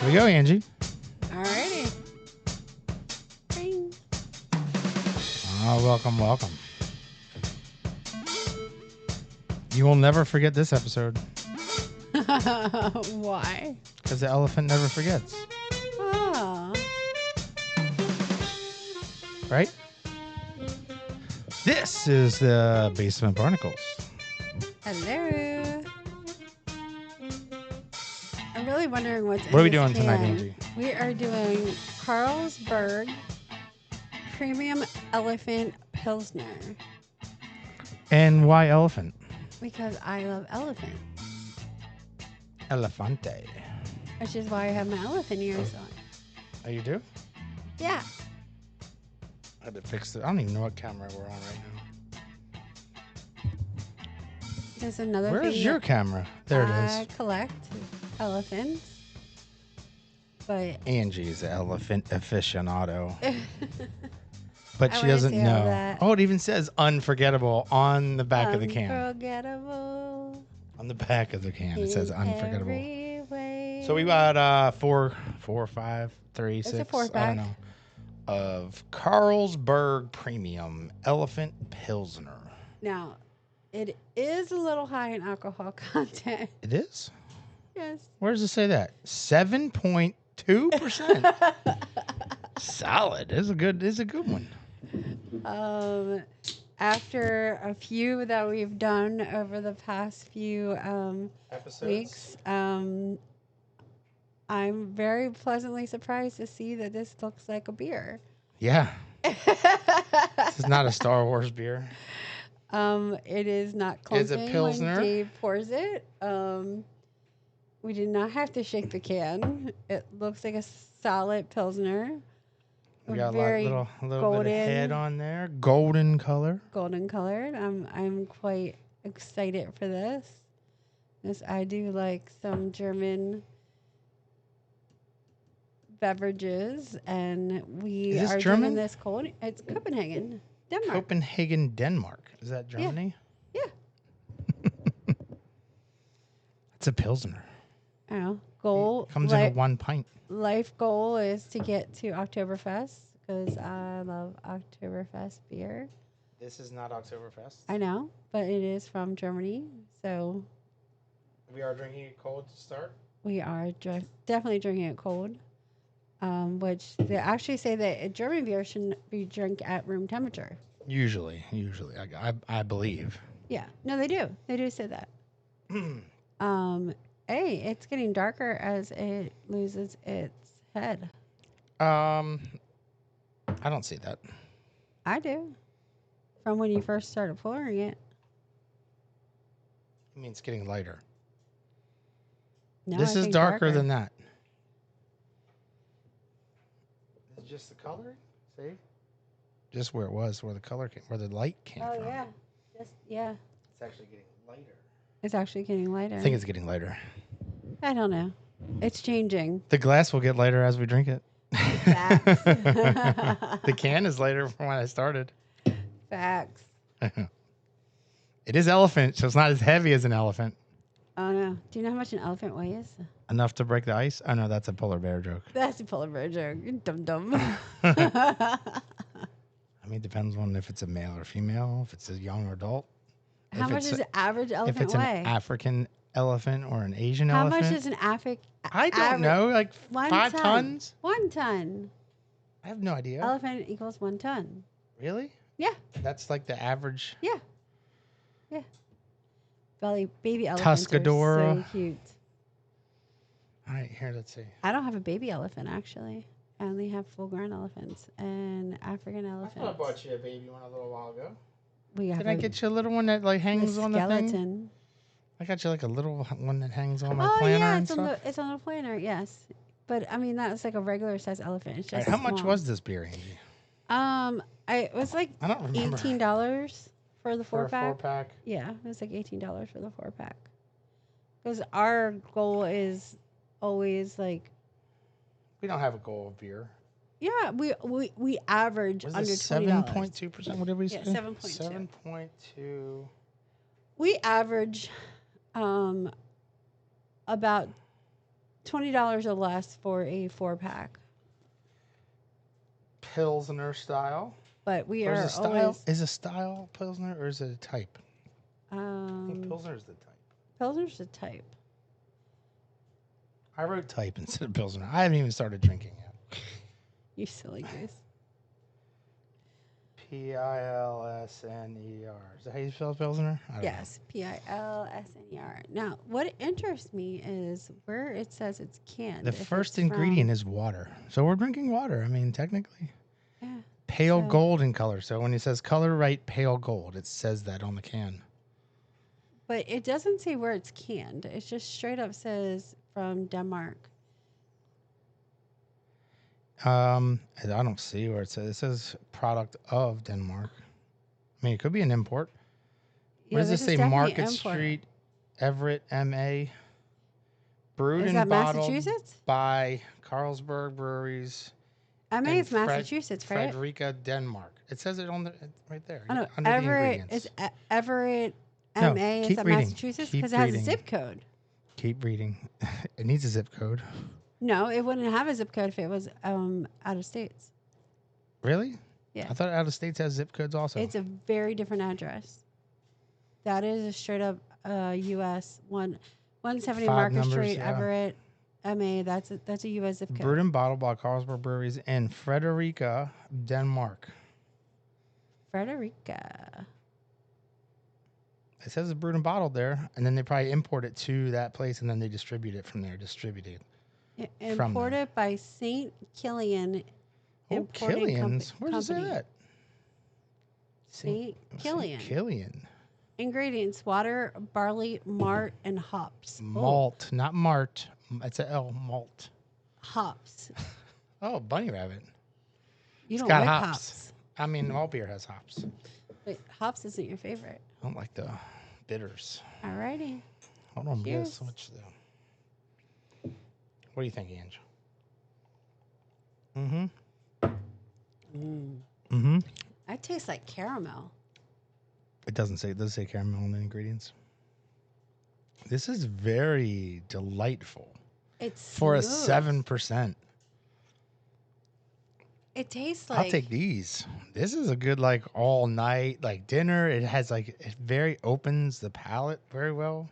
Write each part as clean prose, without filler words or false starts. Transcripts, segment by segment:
Here we go, Angie. Alrighty. Bing. Oh, welcome. You will never forget this episode. Why? Because the elephant never forgets. Oh. Right? This is the Basement Barnacles. Hello. I'm really wondering what's in What are we this doing tonight, can. Angie? We are doing Carlsberg Premium Elephant Pilsner. And why elephant? Because I love elephant. Elefante. Which is why I have my elephant ears on. Oh, you do? Yeah. I had to fix it. I don't even know what camera we're on right now. There's another thing. Where's your camera? There it is. I collect elephants. But Angie's an elephant aficionado. But she wanna doesn't see all know. that. Oh, it even says unforgettable on the back of the can. Unforgettable. On the back of the can, it says in unforgettable. every way. So we got four, five, three, It's a six, 4-pack. I don't know, of Carlsberg Premium Elephant Pilsner. Now, it is a little high in alcohol content. It is? Yes. Where does it say that? 7.2%. Solid. It's a good one. After a few that we've done over the past few Episodes. weeks, I'm very pleasantly surprised to see that this looks like a beer. Yeah. This is not a Star Wars beer. It is not clumping It's a Pilsner. when Dave pours it. We did not have to shake the can. It looks like a solid Pilsner. We got Very a little bit golden, of head on there. Golden color. golden colored. I'm quite excited for this. Yes, I do like some German beverages, and we Is this are German? drinking this cold. It's Copenhagen, Denmark. Copenhagen, Denmark. Is that Germany? Yeah. It's a Pilsner. I know. Goal Comes in a 1 pint. life goal is to get to Oktoberfest because I love Oktoberfest beer. This is not Oktoberfest. I know, but it is from Germany, so We are drinking it cold to start. we are definitely drinking it cold. Which they actually say that a German beer shouldn't be drunk at room temperature. Usually, I believe. Yeah, no, they do. They do say that. Hey, it's getting darker as it loses its head. I don't see that. I do. From when you first started pouring it. I mean, it's getting lighter. No, This I is think darker than that. It's just the color. See, just where it was, where the color came, where the light came Oh from. yeah, yeah. It's actually getting lighter. It's actually getting lighter. I think it's getting lighter. I don't know. It's changing. The glass will get lighter as we drink it. Facts. The can is lighter from when I started. Facts. It is elephant, so it's not as heavy as an elephant. Oh no. Do you know how much an elephant weighs? Enough to break the ice? Oh no, that's a polar bear joke. That's a polar bear joke. You dum dum. I mean, it depends on if it's a male or female, if it's a young or adult. How much does the average If elephant it's weigh? an African elephant or an Asian How elephant. much is an I don't know, like 5 tons? 1 ton. I have no idea. Elephant equals 1 ton. Really? Yeah. That's like the average. Yeah. Yeah. Baby elephants Tuscador. are so cute. All right, here, let's see. I don't have a baby elephant, actually. I only have full-grown elephants and African elephants. I thought I bought you a baby one a little while ago. We have Did I get you a little one that like hangs on the thing? skeleton. I got you like a little one that hangs on my Oh planner yeah, and it's stuff. it's on the planner. Yes, but I mean that's like a regular size elephant. It's All just right, how much small. was this beer, Angie? It was like I don't remember. $18 for the For a 4-pack. 4-pack? Yeah, it was like $18 for the 4-pack. Because our goal is always like, We don't have a goal of beer. yeah, we average Was under it $20. 7.2%? What did we say? Yeah, 7.2. 7.2. We average about $20 or less for a 4-pack. Pilsner style. But we Or is are a style always is a style Pilsner or is it a type? I think Pilsner is the type. Pilsner's a type. I wrote type instead of Pilsner. I haven't even started drinking yet. You silly goose. Pilsner. Is that how you spell Pilsner? I don't Yes, Pilsner. Now, what interests me is where it says it's canned. know. The first ingredient is water. So we're drinking water. I mean, technically. Yeah. Pale gold in color. So when it says color right pale gold, it says that on the can. But it doesn't say where it's canned. It just straight up says from Denmark. I don't see where it says. It says product of Denmark. I mean, it could be an import. Yeah, Where does it this is say? definitely Market import. Street, Everett, MA. Brewed Is and that bottled Massachusetts? by Carlsberg Breweries. MA in is Massachusetts, right? Frederica, Denmark. It says it on the right there. I know. Under the Everett ingredients. is Everett, No, MA. Is keep that reading. Massachusetts? Keep Because it has a reading. zip code. Keep reading. It needs a zip code. No, it wouldn't have a zip code if it was out of states. Really? Yeah. I thought out of states has zip codes also. It's a very different address. That is a straight up U.S. 170 5 Market numbers, Street, yeah. Everett, MA. That's a U.S. zip code. Brewed and bottled by Carlsberg Breweries in Frederica, Denmark. Frederica. It says it's brewed and bottled there, and then they probably import it to that place, and then they distribute it from there. Imported by St. Killian. Oh, Importing Killian's. Where does it say company. that? St. Killian. Killian. Ingredients: water, barley, malt, and hops. Malt, not mart. It's a L. Malt. Hops. Oh, bunny rabbit. You It's don't got like hops. hops. I mean, all beer has hops. Wait, hops isn't your favorite. I don't like the bitters. Alrighty. Hold on, we gotta Cheers. switch though. What do you think, Ange? Mm-hmm. That tastes like caramel. It doesn't say. It does say caramel in the ingredients. This is very delightful It's for a smooth. 7%. It tastes like. I'll take these. This is a good like all night like dinner. It has like it very opens the palate very well.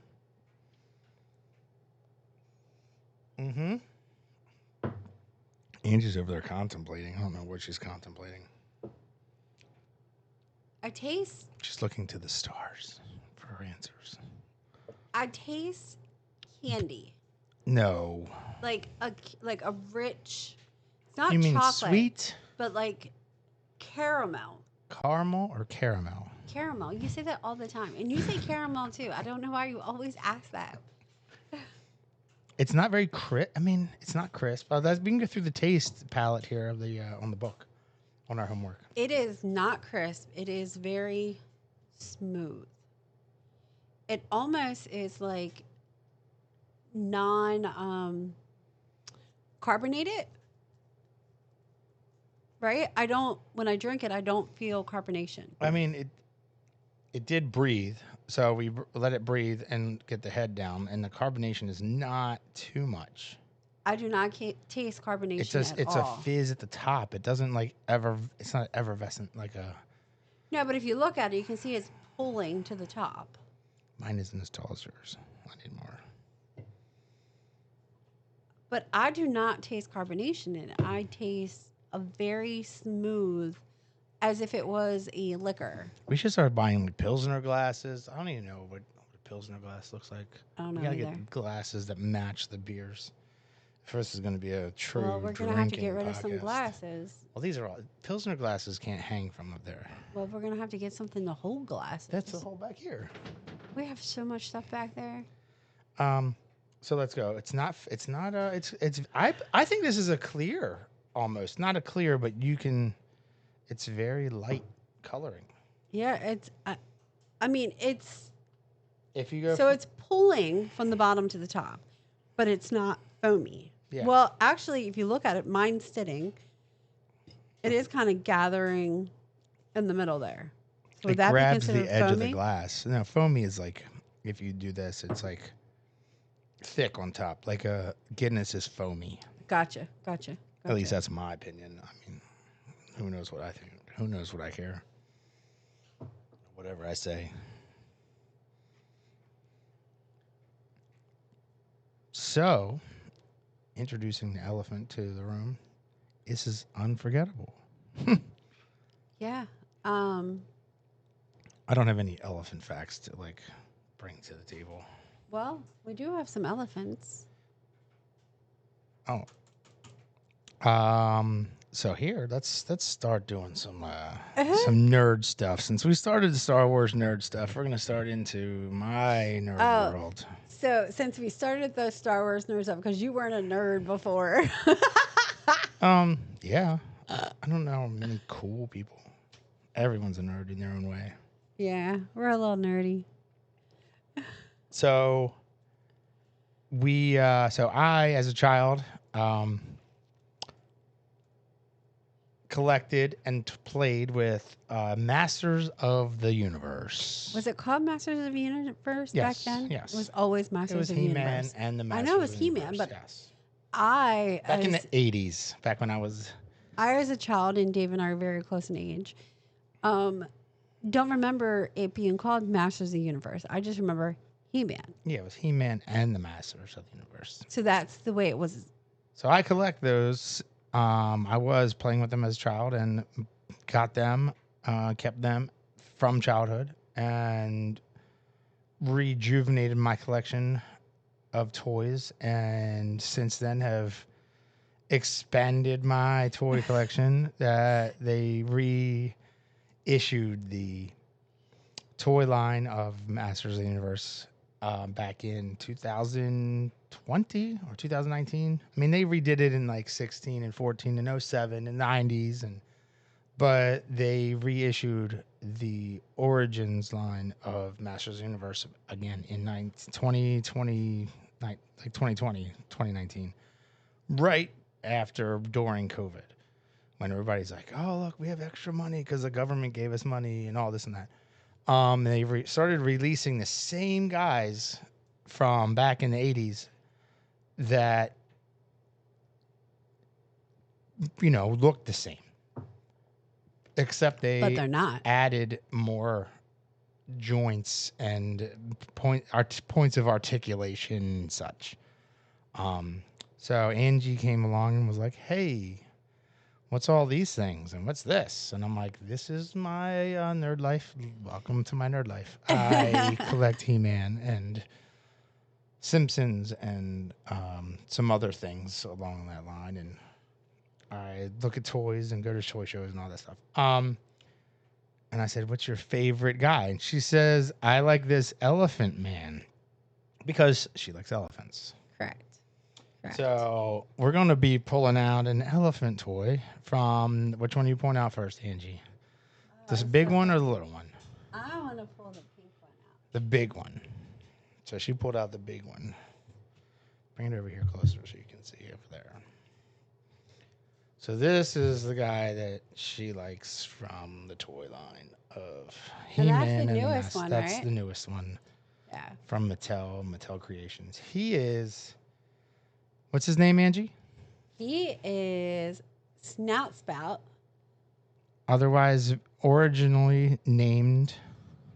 Mm-hmm. Angie's over there contemplating. I don't know what she's contemplating. I taste. She's looking to the stars for her answers. I taste candy. No. Like a rich. It's not You mean chocolate, sweet but like caramel. caramel or caramel? Caramel. You say that all the time, and you say caramel too. I don't know why you always ask that. It's not very crisp. I mean, it's not crisp. That's we can go through the taste palette here of the on the book, on our homework. It is not crisp. It is very smooth. It almost is like non carbonated. Right? When I drink it, I don't feel carbonation. I mean, it did breathe, so we let it breathe and get the head down, and the carbonation is not too much. I do not taste carbonation It's just at it's all. a fizz at the top. It doesn't like ever. It's not effervescent like a. No, but if you look at it, you can see it's pulling to the top. Mine isn't as tall as yours. I need more. But I do not taste carbonation in it. I taste a very smooth, as if it was a liquor. We should start buying like Pilsner glasses. I don't even know what a Pilsner glass looks like. I don't know We gotta either. get glasses that match the beers. First is going to be a true Well, we're drinking gonna have to get rid of some podcast. glasses. Well, these are all Pilsner glasses can't hang from up there. Well, we're gonna have to get something to hold glasses. That's the whole back here. We have so much stuff back there. So let's go. It's not. I think this is a clear almost, not a clear, but you can. It's very light coloring. Yeah, it's. I mean, it's. If you go. So it's pulling from the bottom to the top, but it's not foamy. Yeah. Well, actually, if you look at it, mine's sitting. It is kind of gathering in the middle there. So would it that be grabs considered the edge foamy? of the glass. No, foamy is like if you do this, it's like thick on top, like a Guinness is foamy. Gotcha. At least that's my opinion. I mean, who knows what I think? Who knows what I care? Whatever I say. So, introducing the elephant to the room. This is unforgettable. Yeah. I don't have any elephant facts to like bring to the table. Well, we do have some elephants. Oh. So here, let's start doing some nerd stuff. Since we started the Star Wars nerd stuff, we're gonna start into my nerd Oh, world. so since we started the Star Wars nerds up, because you weren't a nerd before. Yeah. I don't know many cool people. Everyone's a nerd in their own way. Yeah, we're a little nerdy. So I, as a child, collected and played with Masters of the Universe. Was it called Masters of the Universe Yes, back then? yes. It was always Masters It was of the He-Man Universe. and the Masters I know it was of the He-Man, Universe, but yes. I, in as, the 80s, back when I was... I, as a child, and Dave and I are very close in age, don't remember it being called Masters of the Universe. I just remember He-Man. Yeah, it was He-Man and the Masters of the Universe. So that's the way it was. So I collect those. I was playing with them as a child and got them, kept them from childhood, and rejuvenated my collection of toys. And since then have expanded my toy collection. That they reissued the toy line of Masters of the Universe back in 2020 or 2019. I mean, they redid it in like 16 and 14 and 07 and 90s, but they reissued the Origins line of Masters of the Universe again in 2020, like 2019, right after, during COVID, when everybody's like, oh, look, we have extra money because the government gave us money and all this and that. They started releasing the same guys from back in the 80s that, looked the same. Except But they they're not. added more joints and points of articulation and such. So Angie came along and was like, hey, what's all these things? And what's this? And I'm like, this is my nerd life. Welcome to my nerd life. I collect He-Man and Simpsons and some other things along that line. And I look at toys and go to toy shows and all that stuff. And I said, what's your favorite guy? And she says, I like this elephant man, because she likes elephants. Correct. So we're going to be pulling out an elephant toy from, which one do you point out first, Angie? This big one or the little one? I want to pull the pink one out. The big one. So she pulled out the big one. Bring it over here closer so you can see over there. So this is the guy that she likes from the toy line of He-Man and the newest one, That's right? the newest one. Yeah. From Mattel Creations. He is... What's his name, Angie? He is Snout Spout. Otherwise, originally named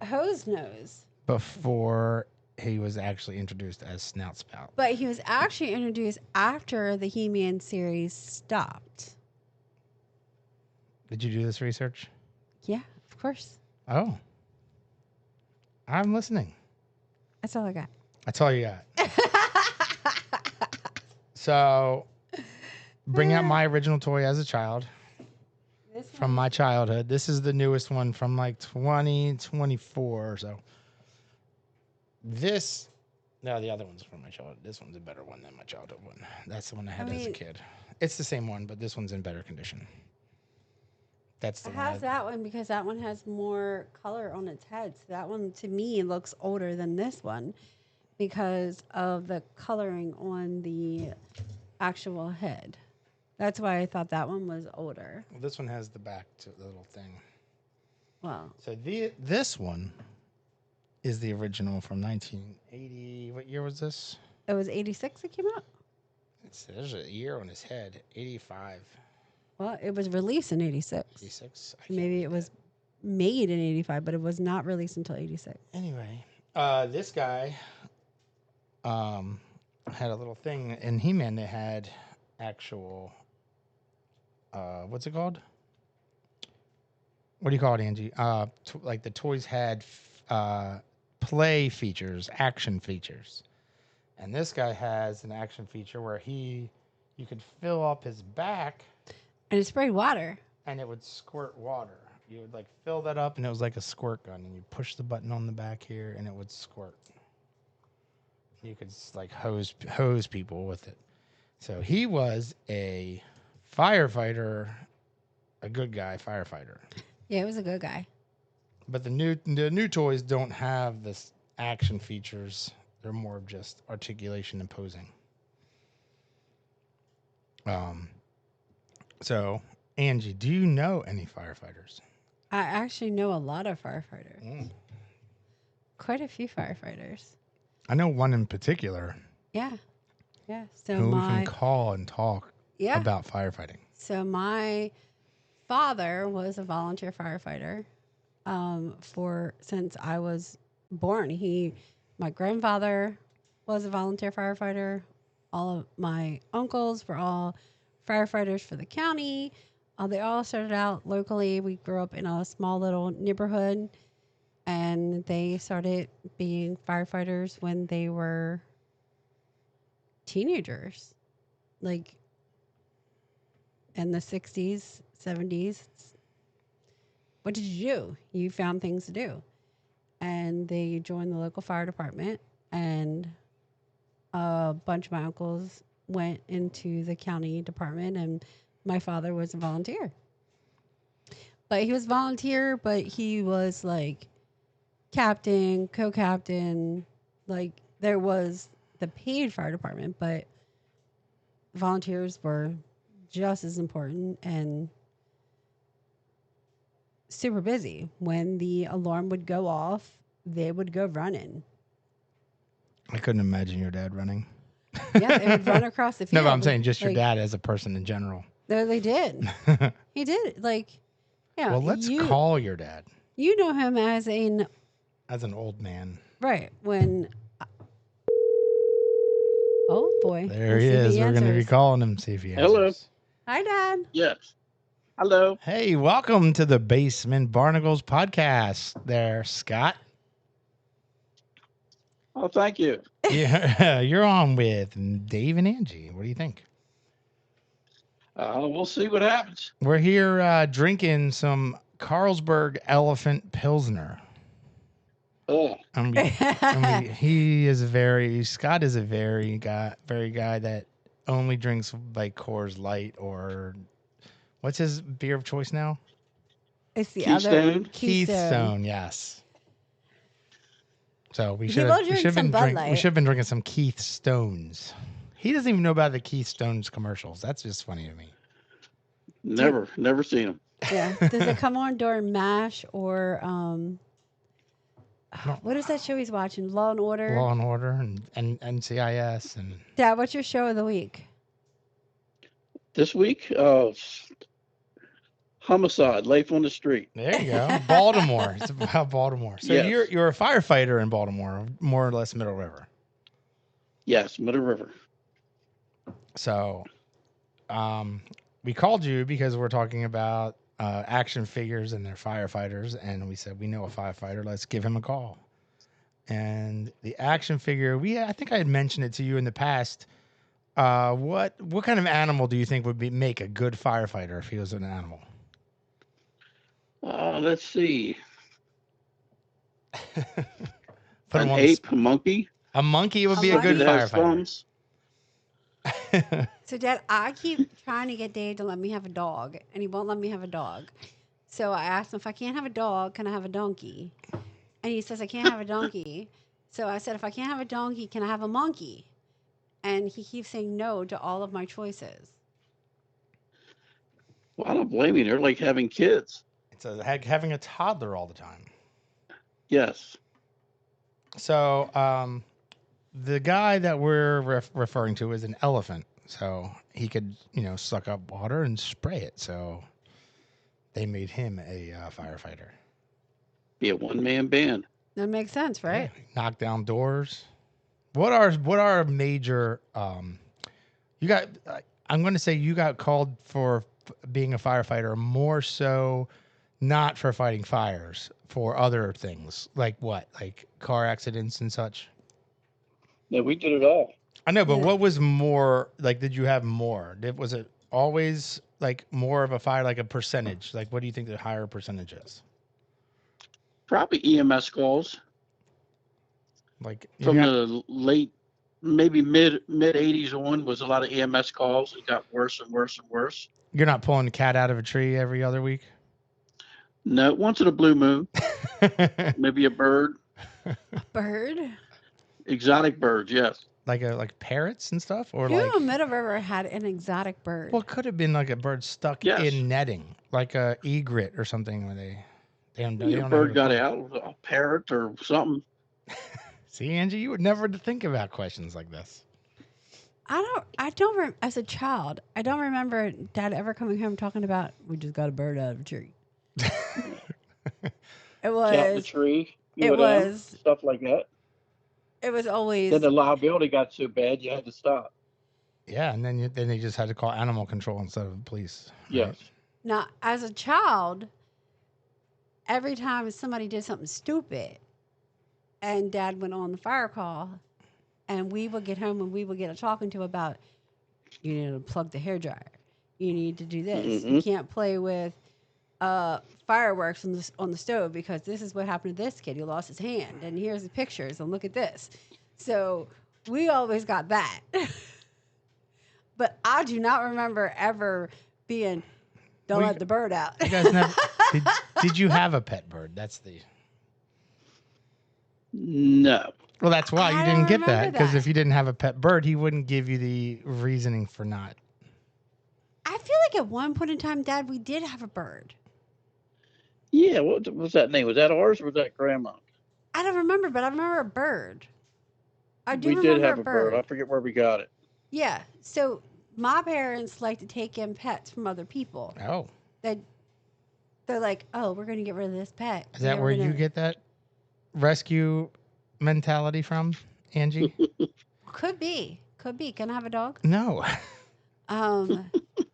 Hose Nose. before he was actually introduced as Snout Spout. But he was actually introduced after the He-Man series stopped. Did you do this research? Yeah, of course. Oh. I'm listening. That's all I got. That's all you got. So, bring out my original toy as a child from my childhood. This is the newest one from like 2024 or so. No, the other one's from my childhood. This one's a better one than my childhood one. That's the one I had as a kid. It's the same one, but this one's in better condition. That's the I one. have that one because that one has more color on its head. So that one, to me, looks older than this one because of the coloring on the actual head. That's why I thought that one was older. Well, this one has the back to the little thing. Well, So this one is the original from 1980. What year was this? It was 86 it came out? There's a year on his head, 85, Well, it was released in 86. 86. I So can't maybe read it that. was made in 85, but it was not released until 86. Anyway, this guy had a little thing in He-Man that had actual, what's it called? What do you call it, Angie? Like the toys had play features, action features. And this guy has an action feature where you could fill up his back And it sprayed water. and it would squirt water. You would like fill that up and it was like a squirt gun, and you push the button on the back here and it would squirt. You could like hose people with it. So he was a firefighter, a good guy firefighter. Yeah, it was a good guy. But the new toys don't have this action features. They're more of just articulation and posing. So Angie, do you know any firefighters? I actually know a lot of firefighters. Quite a few firefighters. I know one in particular Yeah. Yeah. So who we can call and talk about firefighting. So my father was a volunteer firefighter since I was born. My grandfather was a volunteer firefighter. All of my uncles were all firefighters for the county. They all started out locally. We grew up in a small little neighborhood, and they started being firefighters when they were teenagers, like in the 60s, 70s. What did you do? You found things to do. And they joined the local fire department, and a bunch of my uncles went into the county department, and my father was a volunteer. But he was volunteer, but he was like captain, co-captain. Like there was the paid fire department, but volunteers were just as important and super busy. When the alarm would go off, they would go running. I couldn't imagine your dad running. Yeah, they would run across the field. No, but I'm saying just your dad as a person in general. No, they did. He did. Like, yeah. Well, let's call your dad. You know him as an old man. Right. When. Oh, boy. There he is. We're going to be calling him, see if he answers. Hello. Hi, Dad. Yes. Hello. Hey, welcome to the Basement Barnacles podcast there, Scott. Oh, thank you. Yeah, you're on with Dave and Angie. What do you think? We'll see what happens. We're here drinking some Carlsberg Elephant Pilsner. Oh. Scott is a very guy that only drinks like Coors Light or what's his beer of choice now? It's the Keystone. other Keystone, yes. So we should have been drinking some Keith Stones. He doesn't even know about the Keith Stones commercials. That's just funny to me. Never seen them. Yeah. Does it come on during MASH or what is that show he's watching? Law and Order. Law and Order and NCIS and. Dad, what's your show of the week? This week, Homicide, Life on the Street. There you go. Baltimore. It's about Baltimore. So yes. you're a firefighter in Baltimore, more or less Middle River. Yes, Middle River. So we called you because we're talking about action figures and their firefighters, and we said we know a firefighter. Let's give him a call. And the action figure, I think I had mentioned it to you in the past. What kind of animal do you think would make a good firefighter if he was an animal? Let's see. An ape, a monkey. A monkey would be a good firefighter. So, Dad, I keep trying to get Dave to let me have a dog, and he won't let me have a dog. So I asked him, if I can't have a dog, can I have a donkey? And he says, I can't have a donkey. So I said, if I can't have a donkey, can I have a monkey? And he keeps saying no to all of my choices. Well, I don't blame you. They're like having kids. It's having a toddler all the time. Yes. So the guy that we're referring to is an elephant, so he could, suck up water and spray it. So they made him a firefighter. Be a one-man band. That makes sense, Yeah, right? knock down doors. What are major? You got. I'm going to say you got called for being a firefighter more so, not for fighting fires, for other things like what, like car accidents and such. Yeah, we did it all. I know, but Yeah. what was more like? Did you have more? Was it always like more of a fire, like a percentage? Like, what do you think the higher percentage is? Probably EMS calls Like, you from got the late, maybe mid 80s on was a lot of EMS calls. It got worse and worse and worse. you're not pulling the cat out of a tree every other week. No, once in a blue moon, maybe a bird, A bird? exotic birds. Yes. like parrots and stuff, or Who like, in Middle River had an exotic bird? well, it could have been like a bird stuck Yes. in netting, like a egret or something, where they don't know. They A don't know who bird to got call. out, a parrot or something. See, Angie, you would never think about questions like this. As a child, I don't remember Dad ever coming home talking about, we just got a bird out of a tree. It Cat in the was, tree. it UNM, was, stuff like that. it was always, Then the liability got so bad you had to stop. Yeah, and then they just had to call animal control instead of police. Yes. Right? now, as a child, every time somebody did something stupid and Dad went on the fire call, and we would get home and we would get a talking to about, you need to plug the hair dryer. You need to do this. You Mhm. can't play with fireworks on the stove because this is what happened to this kid. He lost his hand, and here's the pictures, and look at this. So we always got that. But I do not remember ever being, don't Well, let the bird out. You guys never did you have a pet bird? That's the No. well. That's why you I didn't don't get that, remember because that. if you didn't have a pet bird, he wouldn't give you the reasoning for not. I feel like at one point in time, Dad, we did have a bird. Yeah, what was that name? Was that ours or was that Grandma? I don't remember, but I remember a bird. I do We did remember have a a bird. bird. I forget where we got it. Yeah. So my parents like to take in pets from other people. Oh, That they're like, oh, we're gonna get rid of this pet. is that Yeah, where we're you gonna- get that rescue mentality from, Angie? Could be. Could be. Can I have a dog? No.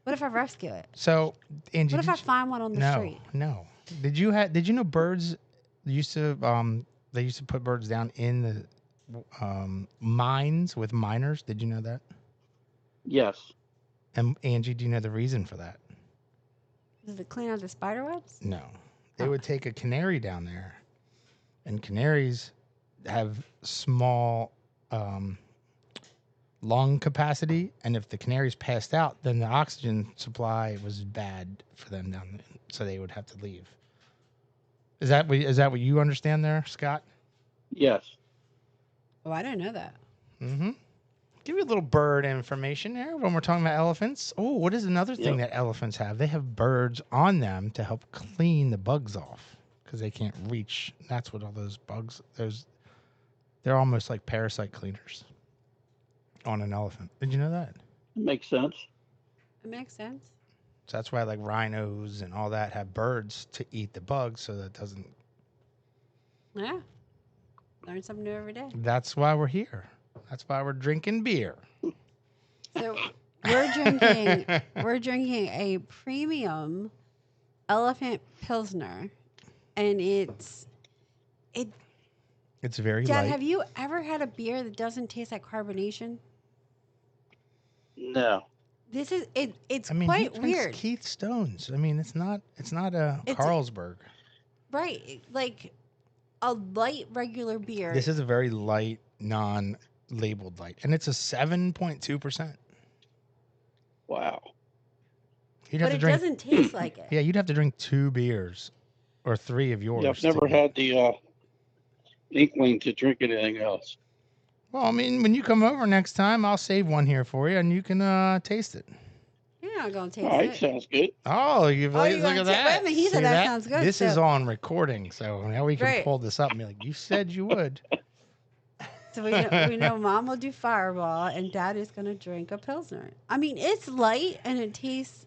What if I rescue it? So, Angie, What if I find one on the street? no. Did you know birds used to they used to put birds down in the mines with miners? Did you know that? Yes. And Angie, do you know the reason for that? Does it clean out the spider webs? No. They Oh. would take a canary down there, and canaries have small lung capacity, and if the canaries passed out, then the oxygen supply was bad for them down there, so they would have to leave. Is that what you understand there, Scott? Yes. Oh, I didn't know that. Mm-hmm. Give you a little bird information there when we're talking about elephants. Oh, what is another thing Yep. that elephants have? They have birds on them to help clean the bugs off because they can't reach. That's what all those bugs. They're almost like parasite cleaners on an elephant. Did you know that? Makes sense. It makes sense. So that's why like rhinos and all that have birds to eat the bugs, so that doesn't. Yeah. Learn something new every day. That's why we're here. That's why we're drinking beer. So we're drinking a premium elephant pilsner, and it's It's very Dad, light. have you ever had a beer that doesn't taste like carbonation? No. This is it. It's I mean, quite he drinks weird, Keith Stones. I mean, it's not a It's- Carlsberg. right? Like a light regular beer. This is a very light, non-labeled light, and it's a 7.2%. Wow. You'd have but to it drink. doesn't taste like it. Yeah, you'd have to drink 2 beers, or 3 of yours. Yeah, I've never to- had the inkling to drink anything else. Well, I mean, when you come over next time, I'll save one here for you, and you can taste it. You're not gonna taste All right, it. sounds good. Oh, you Oh, you look gonna at ta- that. wait a minute, he said See that sounds good, This is so- on recording, so now we can Right. pull this up and be like, "You said you would." So we know Mom will do Fireball, and Dad is gonna drink a Pilsner. I mean, it's light and it tastes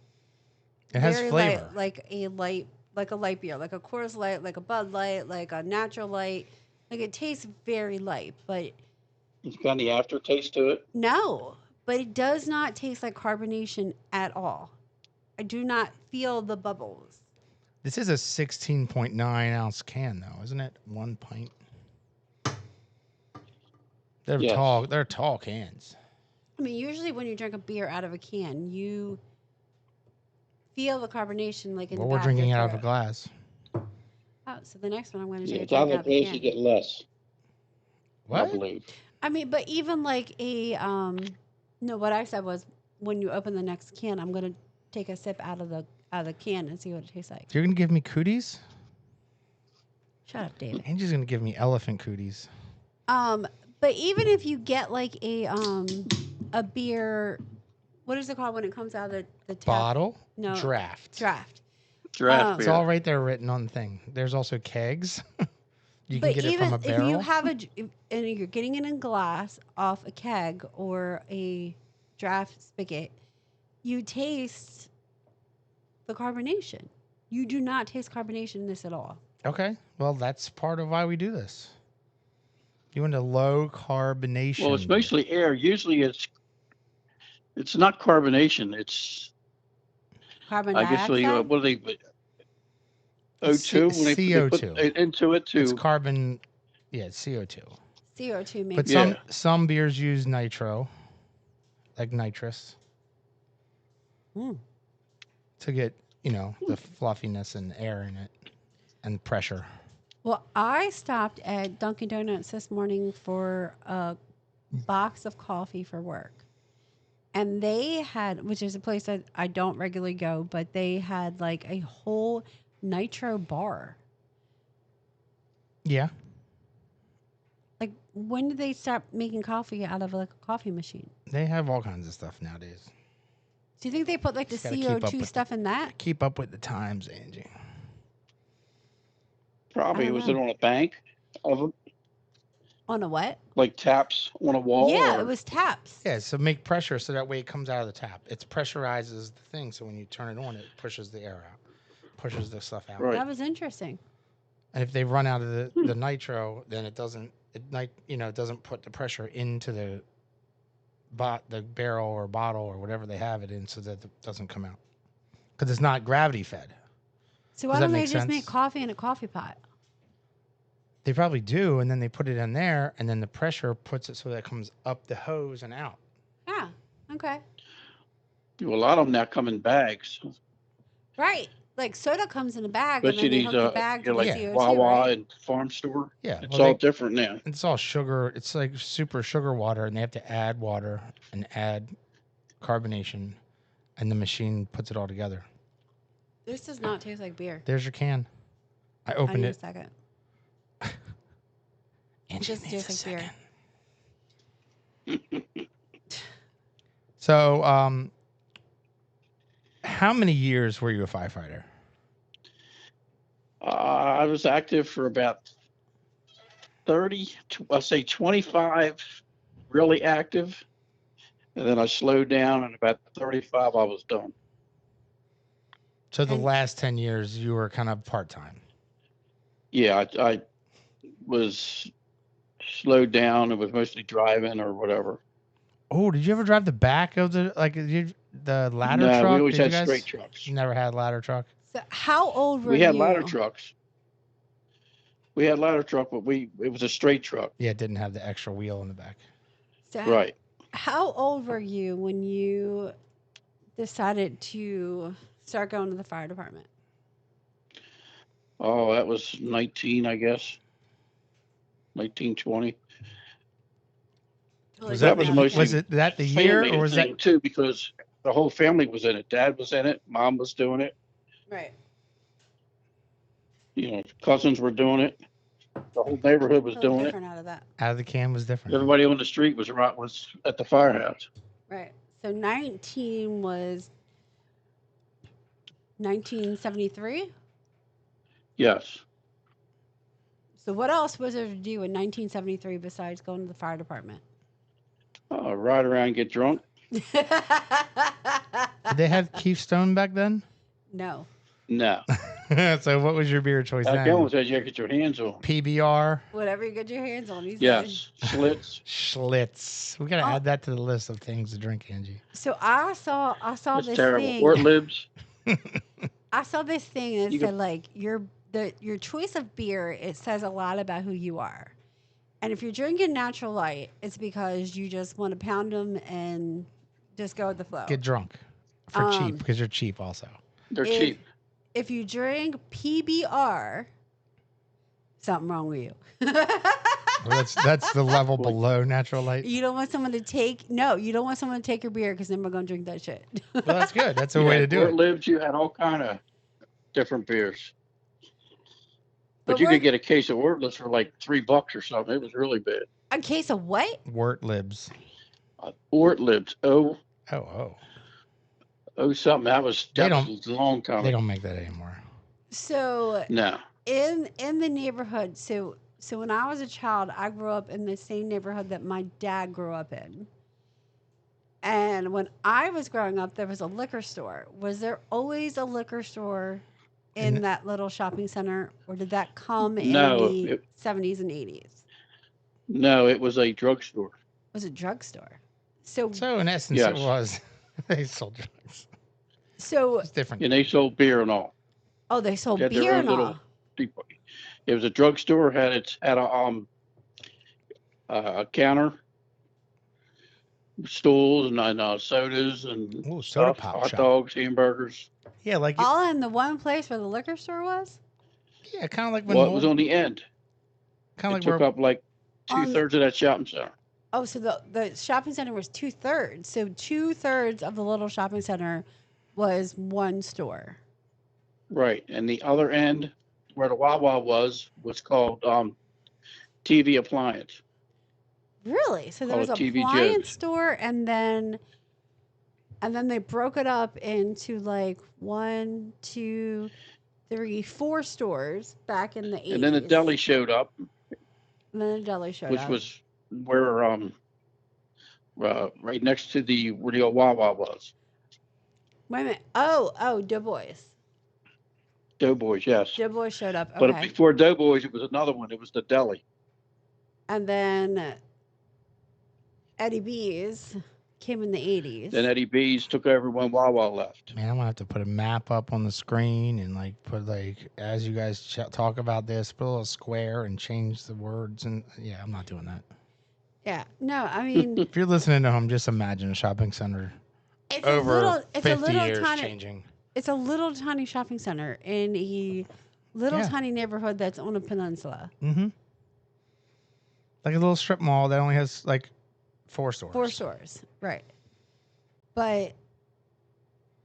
It has very flavor. light, like a light beer, like a Coors Light, like a Bud Light, like a Natural Light. Like it tastes very light, but It's got any aftertaste to it. no, but it does not taste like carbonation at all. I do not feel the bubbles. This is a 16.9 ounce can, though, isn't it? 1 pint. They're Yes. tall. They're tall cans. I mean, usually when you drink a beer out of a can, you feel the carbonation like in Well, the we're back of your drinking it out of a throat. glass. Oh, so the next one I'm going to Yeah, take a it's out drink of out the of a glass, you can. get less, I What? believe. I mean, but even like no, what I said was when you open the next can, I'm going to take a sip out of the can and see what it tastes like. You're gonna give me cooties? Shut up, David. Angie's gonna give me elephant cooties. But even if you get like a beer, what is it called when it comes out of the tap? Bottle? No, Draft. draft. Draft It's beer. all right there written on the thing. There's also kegs. You can But get it from even a if you barrel. have and you're getting it in glass off a keg or a draft spigot, you taste the carbonation. You do not taste carbonation in this at all. Okay. Well, that's part of why we do this. You want a low carbonation. Well, it's beer. mostly air. Usually it's not carbonation. It's Carbon I guess dioxide? what do they put It's O2 when they put CO2. it into it It's to carbon. Yeah, it's CO2. CO2 But maybe. Yeah. some beers use nitro, like nitrous, Mm. to get the fluffiness and air in it and pressure. Well, I stopped at Dunkin' Donuts this morning for a box of coffee for work. And they had, which is a place that I don't regularly go, but they had like a whole nitro bar. Yeah. Like, when did they stop making coffee out of like a coffee machine? They have all kinds of stuff nowadays. Do you think they put like the Just gotta keep up CO2 with stuff in that? Keep up with the times, Angie. I probably don't was it know. on a bank of them, On a what? like taps on a wall Yeah, it or was taps. Yeah, so make pressure so that way it comes out of the tap. It pressurizes the thing, so when you turn it on, it pushes the air out, pushes the stuff out. right. That was interesting. And if they run out of the nitro, then it doesn't it doesn't put the pressure into the barrel or bottle or whatever they have it in, so that it doesn't come out because it's not gravity fed. So Does why that don't they make just sense? make coffee in a coffee pot? They probably do, and then they put it in there, and then the pressure puts it so that it comes up the hose and out. Yeah. Okay. Well, a lot of them now come in bags, Right. Like soda comes in a bag and especially then they these hook the bag to the like Yeah. CO2, Wawa right? and farm store. Yeah, It's well, all different now. it's all sugar. It's like super sugar water, and they have to add water and add carbonation, and the machine puts it all together. This does not taste like beer. There's your can. I I opened need a it. second. Angie Just needs a tastes like second. So, how many years were you a firefighter? I was active for about 30, I'll say 25, really active. And then I slowed down, and about 35, I was done. So the And- last 10 years, you were kind of part-time. Yeah, I was slowed down. It was mostly driving or whatever. Oh, did you ever drive the back of the ladder No, we truck? always Did you had guys? straight trucks. You never had a ladder truck? So how old were We had ladder you? trucks. We had ladder truck, but it was a straight truck. Yeah, it didn't have the extra wheel in the back. So Right. how old were you when you decided to start going to the fire department? Oh, that was 19, I guess. 1920. Like, Was That that was now mostly was it that the year, family or was thing that? too, because the whole family was in it. Dad was in it. Mom was doing it. right. Cousins were doing it. The whole neighborhood was A little doing it. different out of that. Out of the can was different. Everybody on the street was at the firehouse. Right. So 19 was 1973. Yes. So what else was there to do in 1973 besides going to the fire department? Ride around and get drunk. Did they have Keystone back then? No. No. So what was your beer choice Back then then? was that you get your hands on. PBR, Whatever you get your hands on, he said. Yes. Schlitz. Schlitz. We gotta Oh. add that to the list of things to drink, Angie. So I saw It's this terrible. thing. Ortlibs. I saw this thing that You said could- like your choice of beer. It says a lot about who you are. And if you're drinking natural light, it's because you just want to pound them and just go with the flow. Get drunk for Um, cheap because you're cheap also. They're if, cheap. If you drink PBR, something wrong with you. Well, that's the level below natural light. You don't want someone to take you don't want someone to take your beer because then we're gonna drink that shit. Well, that's good. That's a You way had to do it. Ortlibs, you had all kind of different beers. But But you we're- could get a case of Ortlibs for like $3 or something. It was really bad. A case of what? Wort libs. Ortlibs. Oh something. That was They a long time. They ago. don't make that anymore. So No. in the neighborhood, so when I was a child, I grew up in the same neighborhood that my dad grew up in. And when I was growing up, there was a liquor store. Was there always a liquor store in that little shopping center, or did that come in the 70s and 80s? No, it was a drugstore. It was a drugstore. So in essence, Yes. it was. They sold drugs. so It's different. And they sold beer and all. oh, they sold They had their beer own and all. little depot. It was a drugstore. Had a counter, stools and sodas and Ooh, soda stuff, pop hot shop. dogs, hamburgers. Yeah, like All in the one place where the liquor store was? yeah, kind of like when Well, it was on the end. kind It of like took where up like On- 2/3 of that shopping center. Oh, so the shopping center was 2/3. So 2/3 of the little shopping center was one store. Right. And the other end, where the Wawa was called TV Appliance. Really? So there Call was it a TV appliance Joe's. store, and then they broke it up into like 1, 2, 3, 4 stores back in the 80s. And then the deli showed up, And then the deli showed which up. was where right next to where the old Wawa was. Wait a minute. Oh, Doughboys. Doughboys, yes. Doughboys showed up. But Okay. before Doughboys, it was another one. It was the deli. And then Eddie B's came in the 80s. Then Eddie B's took over when Wawa left. man, I'm gonna have to put a map up on the screen and like put like as you guys talk about this, put a little square and change the words and yeah, I'm not doing that. Yeah. No, I mean, If you're listening at home, just imagine a shopping center it's over it's 50 a little years tiny, changing. it's a little tiny shopping center in a little Yeah. tiny neighborhood that's on a peninsula. Mm-hmm. Like a little strip mall that only has like 4 stores. 4 stores, right? But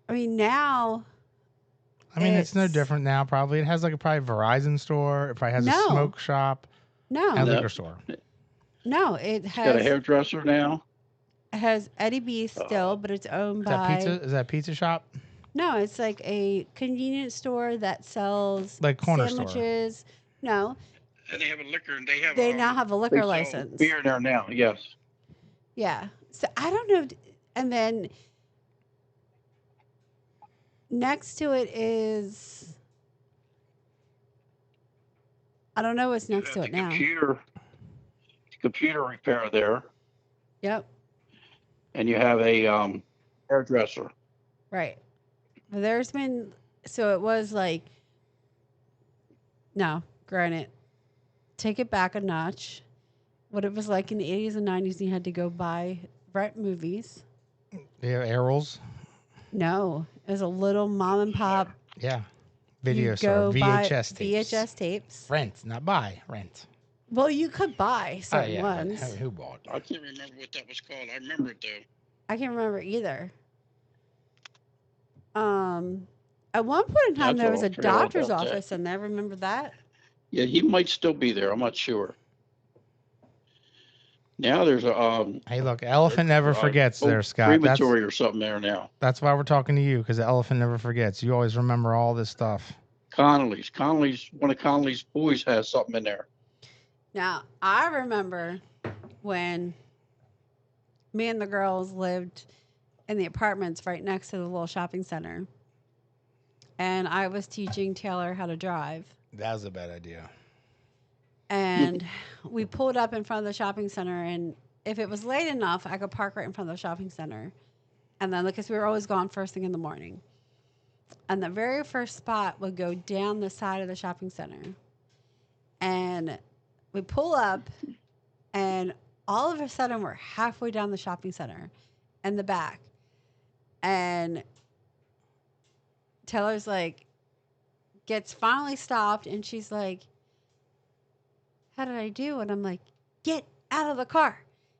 I mean, now I mean, it's no It's- different now. Probably it has like a probably Verizon store. It probably has No. a smoke shop no, and a No. liquor store. no, it It's got a has hairdresser now. Eddie B still, but it's owned Is that by pizza? Is that a pizza shop? No, it's like a convenience store that sells Like corner store. sandwiches. No, And they have a liquor, and they now have a they liquor sell license. beer there now. Yes. Yeah. So I don't know. And then next to it is, I don't know what's next to it now. Computer repair there, Yep. and you have a hairdresser. Right. But there's been, so it was like, no, granted, take it back a notch. What it was like in the 80s and 90s, you had to go rent movies. Yeah, Errol's. No, it was a little mom and pop. Yeah, video You'd store. go buy VHS tapes. VHS tapes. Rent, not buy. Rent. Well, you could buy Oh certain yeah. but ones. Who bought? I can't remember what that was called. I remember it though. I can't remember either. At one point in time, That's there was all. a Forgot all doctor's about that. office in there. Remember that? Yeah, he might still be there. I'm not sure. Now there's a Hey, look, elephant never forgets. old There, Scott. That's crematory or something there now. why we're talking to you because the elephant never forgets. You always remember all this stuff. Connolly's. One of Connolly's boys has something in there. Now, I remember when me and the girls lived in the apartments right next to the little shopping center, and I was teaching Taylor how to drive. That was a bad idea. And we pulled up in front of the shopping center, and if it was late enough, I could park right in front of the shopping center. And then, because we were always gone first thing in the morning, and the very first spot would go down the side of the shopping center, and we pull up, and all of a sudden we're halfway down the shopping center in the back, and Taylor's like, gets finally stopped, and she's like, how did I do? And I'm like, get out of the car.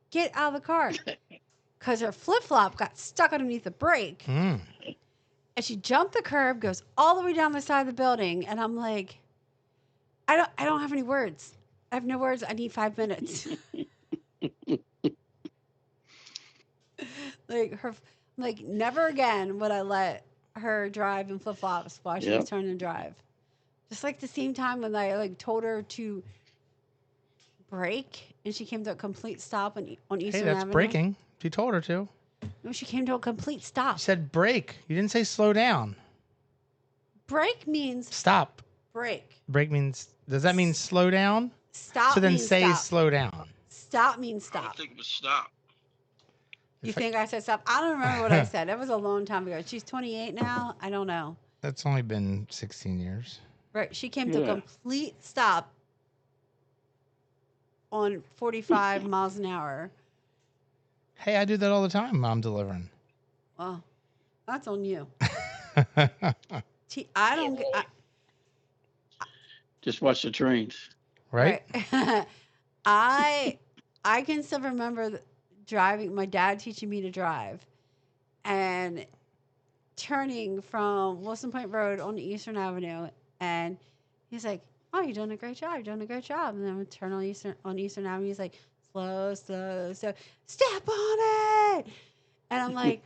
Get out of the car. Because her flip flop got stuck underneath the brake. Mm. And she jumped the curb, goes all the way down the side of the building. And I'm like, I don't have any words. I have no words. I need 5 minutes. Like never again would I let her drive in flip flops while she was turning to drive. Just like the same time when I like told her to brake and she came to a complete stop on Eastern Hey, that's Avenue. braking. She told her to. No, she came to a complete stop. You said brake. You didn't say slow down. Brake means Stop. brake. Brake means, does that mean slow down? Stop. So then means say stop. slow down. Stop means I stop. don't think it was stop. You think I said stop? I don't remember what I said. That was a long time ago. She's 28 now. I don't know. That's only been 16 years. Right. She came to a complete stop on 45 miles an hour. Hey, I do that all the time. I'm delivering. Well, that's on you. I don't. Just watch the trains. Right? I can still remember driving. My dad teaching me to drive, and turning from Wilson Point Road on Eastern Avenue, and he's like, "Oh, you're doing a great job. You're doing a great job." And then I would turn on Eastern Avenue. He's like, "Slow, slow, slow. Step on it." And I'm like,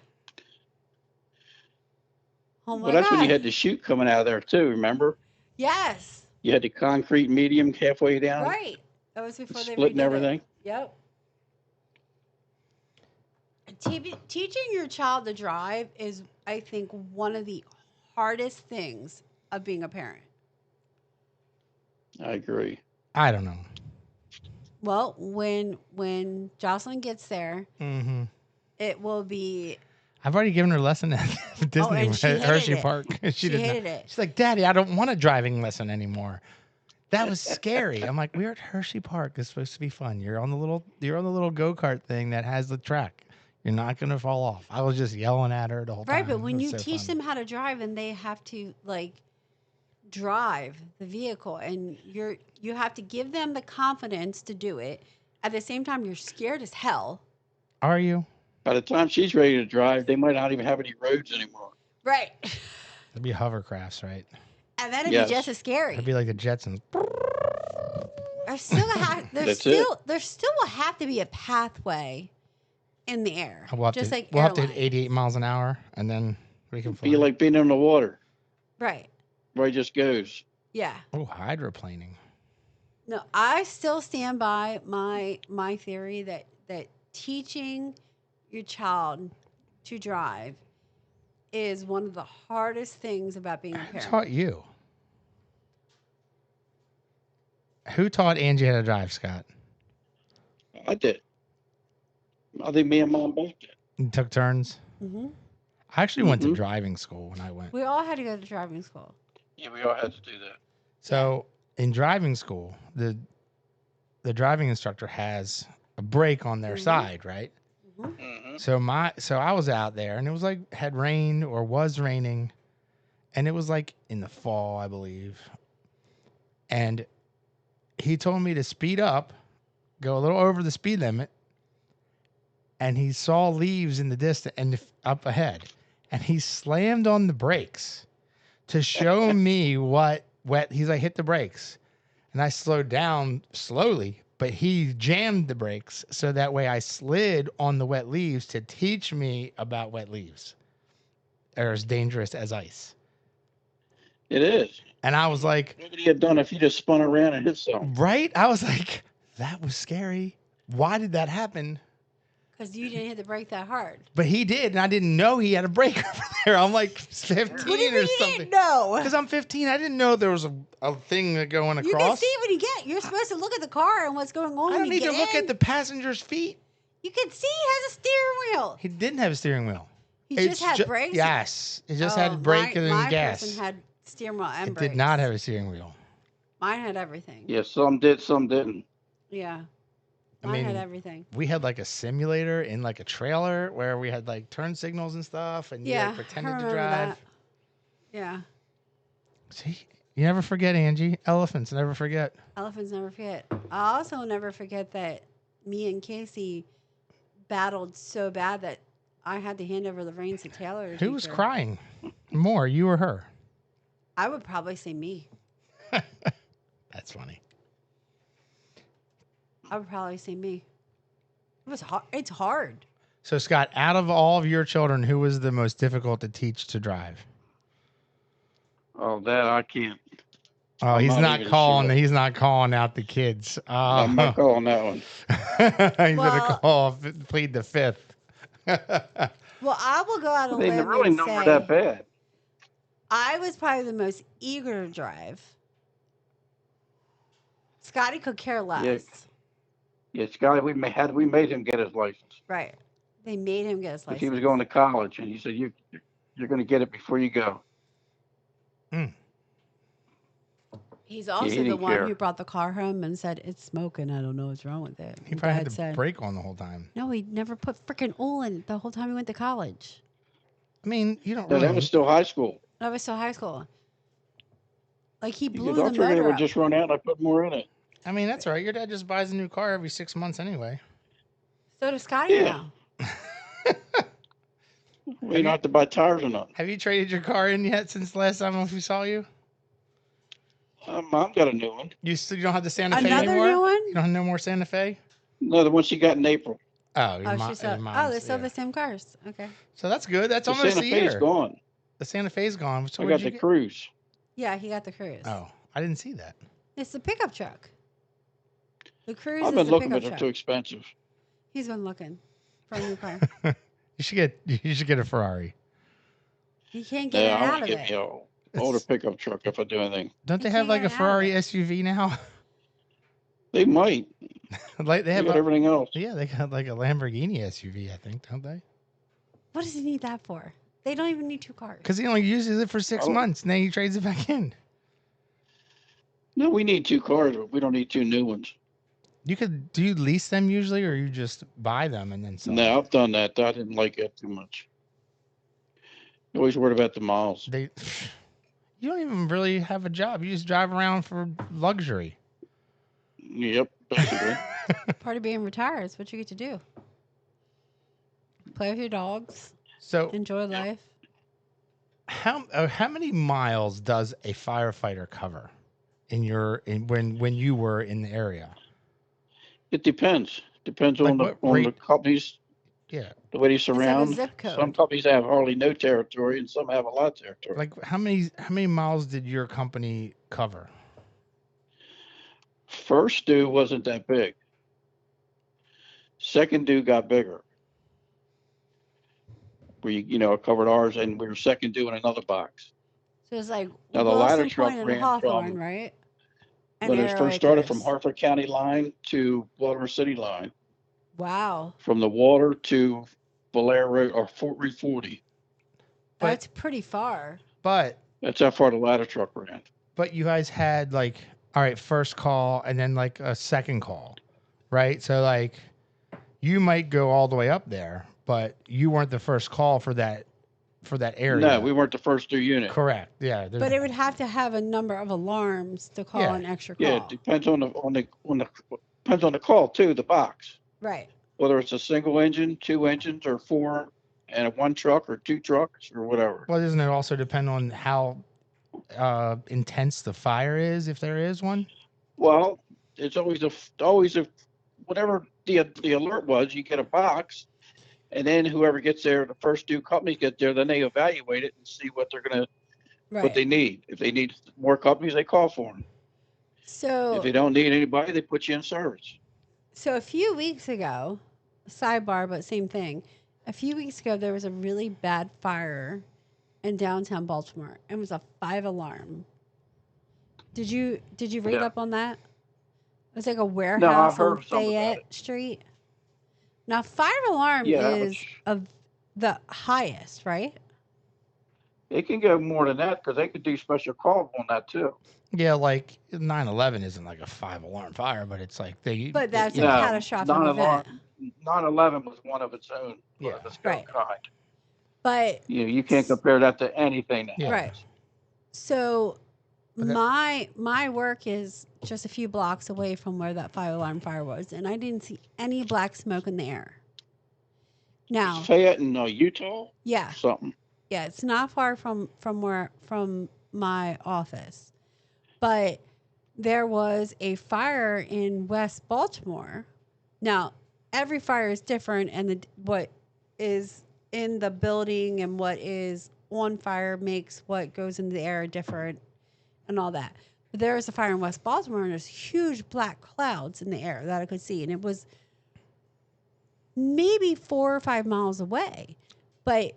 "Oh my Well, that's God." when you had the chute coming out of there too. Remember? Yes. You had the concrete medium halfway down. Right. That was before they Split and redid everything. it. Yep. Teaching your child to drive is, I think, one of the hardest things of being a parent. I agree. I don't know. Well, when Jocelyn gets there, Mm-hmm. it will be. I've already given her a lesson at Disney and she at hated Hershey it. Park. She did not. hated it. She's like, Daddy, I don't want a driving lesson anymore. That was scary. I'm like, we're at Hershey Park. It's supposed to be fun. You're on the little go-kart thing that has the track. You're not gonna fall off. I was just yelling at her the whole time. Right, but when It was you so teach fun. them how to drive and they have to like drive the vehicle, and you have to give them the confidence to do it. At the same time, you're scared as hell. Are you? By the time she's ready to drive, they might not even have any roads anymore. Right. It'd be hovercrafts, right? And that'd Yes. be just as scary. It'd be like the Jetsons. There's still That's it. there still will have to be a pathway in the air, We'll have just to, like we'll have to hit airline. 88 miles an hour, and then we can fly. Be like being in the water Right. where it just goes. Yeah. Oh, hydroplaning. No, I still stand by my theory that teaching your child to drive is one of the hardest things about being a Who parent. taught you? Who taught Angie how to drive, Scott? I did. I think me and Mom both did. You took turns. Hmm. I actually went to Mhm. driving school when I went. We all had to go to driving school. Yeah, we all had to do that. So in driving school, the driving instructor has a brake on their Mhm. side, right? Mm-hmm. So I was out there, and it was like had rained or was raining, and it was like in the fall, I believe. And he told me to speed up, go a little over the speed limit, and he saw leaves in the distance and up ahead, and he slammed on the brakes to show me what wet. He's like, hit the brakes, and I slowed down slowly, but he jammed the brakes so that way I slid on the wet leaves to teach me about wet leaves. They're as dangerous as ice. It is. And I was like, What would he have done if he just spun around and hit something? right? I was like, That was scary. Why did that happen? Because you didn't hit the brake that hard. But he did, and I didn't know he had a brake over there. I'm like What do you 15 mean or you something. didn't know? Because I'm 15, I didn't know there was a thing going across. You can see when you get. You're supposed to look at the car and what's going on. I don't when you need get to look in. at the passenger's feet. You can see he has a steering wheel. He didn't have a steering wheel. He just had brakes. Yes, it just had brake and my gas. person had steering wheel and It brakes. did not have a steering wheel. Mine had everything. Yeah, some did, some didn't. Yeah. I Mine mean, had everything. We had like a simulator in like a trailer where we had like turn signals and stuff, and you like, pretended to drive. That. Yeah. See, you never forget, Angie. Elephants never forget. Elephants never forget. I also never forget that me and Casey battled so bad that I had to hand over the reins to Taylor. Who was crying more, you or her? I would probably say me. That's funny. I would probably say me. It was hard. It's hard. So, Scott, out of all of your children, who was the most difficult to teach to drive? Oh, that I can't. Oh, I'm he's not even calling. sure. He's not calling out the kids. I'm not calling that one. He's gonna plead the fifth. Well, I will go out on a They limb really and know say we're that bad. I was probably the most eager to drive. Scotty could care less. Yeah, Scotty, we made him get his license. Right. They made him get his Because license. he was going to college, and he said, "You're going to get it before you go." He's also the one who brought the car home and said, "It's smoking. I don't know what's wrong with it." He probably had the brake on the whole time. No, he never put freaking oil in it the whole time he went to college. I mean, you don't. No, really... that was still high school. That was still high school. Like he blew Because the motor it would up. just run out, and I put more in it. I mean, that's all right. Your dad just buys a new car every 6 months anyway. So does Scotty now. We don't have to buy tires or nothing. Have you traded your car in yet since the last time we saw you? Mom got a new one. You don't have the Santa Fe Another anymore? new one? You don't have no more Santa Fe? No, the one she got in April. Oh, She said, they still have the same cars. Okay. So that's good. That's The almost Santa a year. Fe's gone. The Santa Fe's gone. So I got the Cruise. Yeah, he got the Cruise. Oh, I didn't see that. It's the pickup truck. The Cruise I've is been the looking, pickup but they're truck. too expensive. He's been looking for a new car. You should get a Ferrari. He can't get it I out want of to get it. me an older pickup truck if I do anything. Don't they You have like a can't get it out of Ferrari it. SUV now? They might. Like they have got everything else. Yeah, they got like a Lamborghini SUV, I think, don't they? What does he need that for? They don't even need two cars. Because he only uses it for 6 Oh. months, and then he trades it back in. No, we need two cars, but we don't need two new ones. Do you lease them usually, or you just buy them and then sell No, them? I've done that. I didn't like that too much. Always worried about the miles. You don't even really have a job. You just drive around for luxury. Yep, basically. Part of being retired is what you get to do. Play with your dogs. So Enjoy life. how many miles does a firefighter cover when you were in the area? It depends. Depends Like on the what companies, Yeah. the way they like a surround. zip code. Some companies have hardly no territory, and some have a lot of territory. Like how many miles did your company cover? First due wasn't that big. Second due got bigger. We, covered ours, and we were second due in another box. So it's like Now, the ladder Wilson truck Point and ran Hawthorne, from- right? When it Arrow first started, from Acres. Hartford County line to Baltimore City line, Wow. from the water to Belair Road or Fort Route 40. But- That's pretty far. But That's how far the ladder truck ran. you guys had like, all right, first call and then like a second call, right? So like you might go all the way up there, but you weren't the first call for that area. No, we weren't the first due unit. Correct. Yeah. But it would have to have a number of alarms to call Yeah. an extra call. Yeah, it depends on the depends on the call too, the box. Right. Whether it's a single engine, two engines, or four, and one truck or two trucks or whatever. Well, doesn't it also depend on how intense the fire is, if there is one? Well, it's always whatever the alert was, you get a box, and then whoever gets there, the first due companies get there, then they evaluate it and see what Right. they need. If they need more companies, they call for them. So If they don't need anybody, they put you in service. So a few weeks ago, sidebar, but same thing. A few weeks ago, there was a really bad fire in downtown Baltimore. It was a 5 alarm. Did you read Yeah. up on that? It was like a No, I've warehouse on heard some about it. Fayette Street. Now, fire alarm Yeah, is of the highest, right? it can go more than that because they could do special calls on that too. Yeah, like 9/11 isn't like a 5 alarm fire, but it's like But that's a yeah. No, catastrophic event, 9/11 was one of its own, Yeah. of its own right? kind. But You can't compare that to anything that Yeah. right. happens. So But that- my work is just a few blocks away from where that 5 alarm fire was, and I didn't see any black smoke in the air. Now, Is Fayette in Utah yeah, or something? yeah, it's not far from my office, but there was a fire in West Baltimore. Now, every fire is different, and what is in the building and what is on fire makes what goes into the air different and all that. But there was a fire in West Baltimore, and there's huge black clouds in the air that I could see, and it was maybe 4 or 5 miles away. But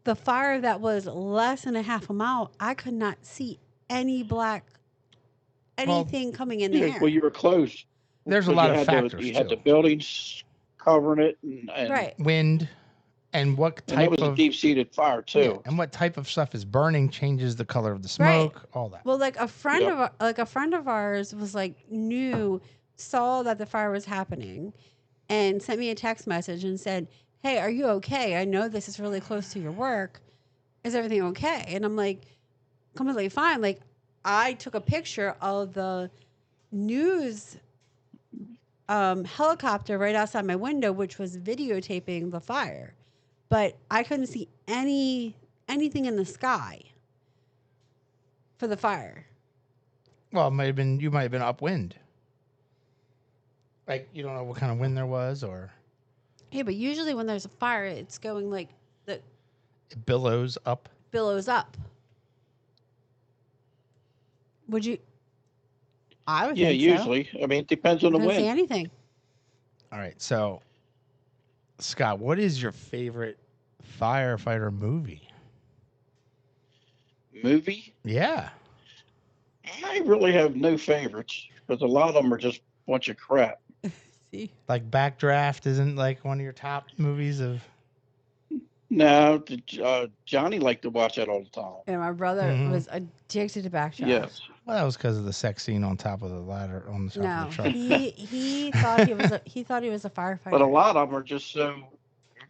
the fire that was less than a half a mile, I could not see any black anything coming in the Yeah, air. well, you were close. There's a because lot you of had factors you had the too. buildings covering it, and Right. Wind and what and that type was a of deep-seated fire yeah, too. and what type of stuff is burning changes the color of the Right. smoke, all that. Well, like a friend Yep. of ours was like saw that the fire was happening and sent me a text message and said, "Hey, are you okay? I know this is really close to your work. Is everything okay?" And I'm like, completely fine. Like, I took a picture of the news helicopter right outside my window, which was videotaping the fire, but I couldn't see anything in the sky for the fire. Well, you might have been upwind. Like you don't know what kind of wind there was, or Yeah, but usually when there's a fire, it's going like the it billows up. billows up. Would you? I would Yeah, think so. usually. I mean, it depends on I the couldn't see wind. anything. All right, so Scott, what is your favorite firefighter movie? Movie? Yeah. I really have no favorites because a lot of them are just a bunch of crap. See, Like Backdraft isn't like one of your top movies of. No, Johnny liked to watch that all the time. and my brother Mhm. was addicted to backdraft. Yes. Well, that was because of the sex scene on top of the ladder on the top No, of the truck. he thought he was a firefighter. But a lot of them are just so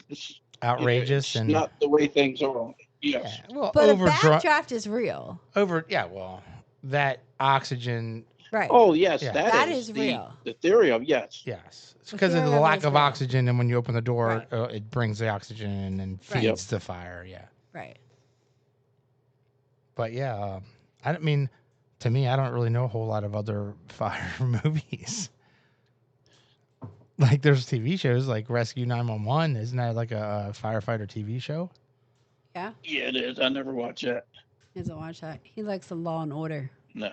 it's, Outrageous it's and not the way things are. Yes. yeah, well, But a overdra- backdraft is real, yeah, well, that oxygen, right? Oh yes, Yeah. That is is the real. the theory of yes. yes, it's The because of theory the of it lack is of real. oxygen, and when you open the door, Right. it brings the oxygen in and Right. feeds the fire. Yeah, Right. but yeah, I don't mean to me, I don't really know a whole lot of other fire movies. Like there's TV shows like Rescue 911. Isn't that like a firefighter TV show? Yeah, Yeah, it is. I never watch that. he doesn't watch that. He likes the Law and Order. No.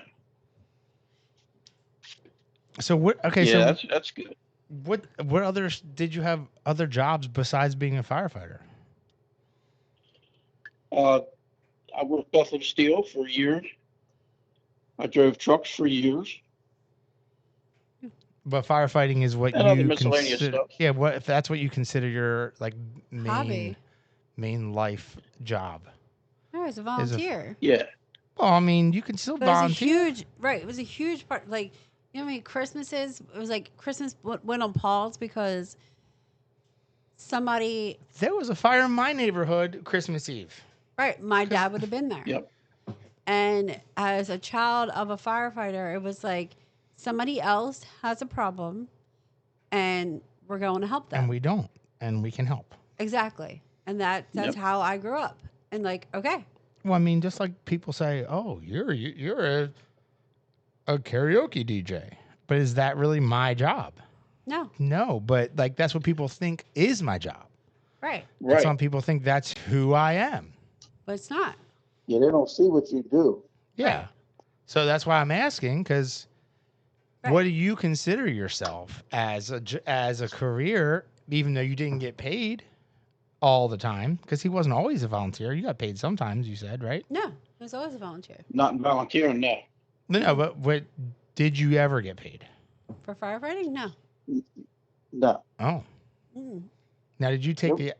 So what? Okay, Yeah, so that's good. what others did you have other jobs besides being a firefighter? I worked Bethlehem Steel for years. I drove trucks for years. But firefighting is what And other you miscellaneous consider. stuff. Yeah, what if that's what you consider your like Hobby. main life job? No, he's a volunteer. Yeah. Well, I mean, you can still But it was a volunteer. huge, right? It was a huge part. Like, you know, how many Christmases it was like Christmas went on pause because somebody, There was a fire in my neighborhood Christmas Eve. right? My dad would have been there. Yep. And as a child of a firefighter, it was like somebody else has a problem, and we're going to help them. And we don't, and we can help. Exactly. And that's Yep. how I grew up. And like, okay, Well, I mean, just like people say, "Oh, you're a karaoke DJ," but is that really my job? no, No, but like that's what people think is my job. right. And Right. some people think that's who I am. But it's not. Yeah, they don't see what you do. Yeah. Right. So that's why I'm asking, because What do you consider yourself as as a career, even though you didn't get paid all the time? Because he wasn't always a volunteer. You got paid sometimes, you said, right? No, it was always a volunteer. Not volunteering, no. No, but what did you ever get paid? For firefighting, no. No. Oh, Mm. now did you take Nope.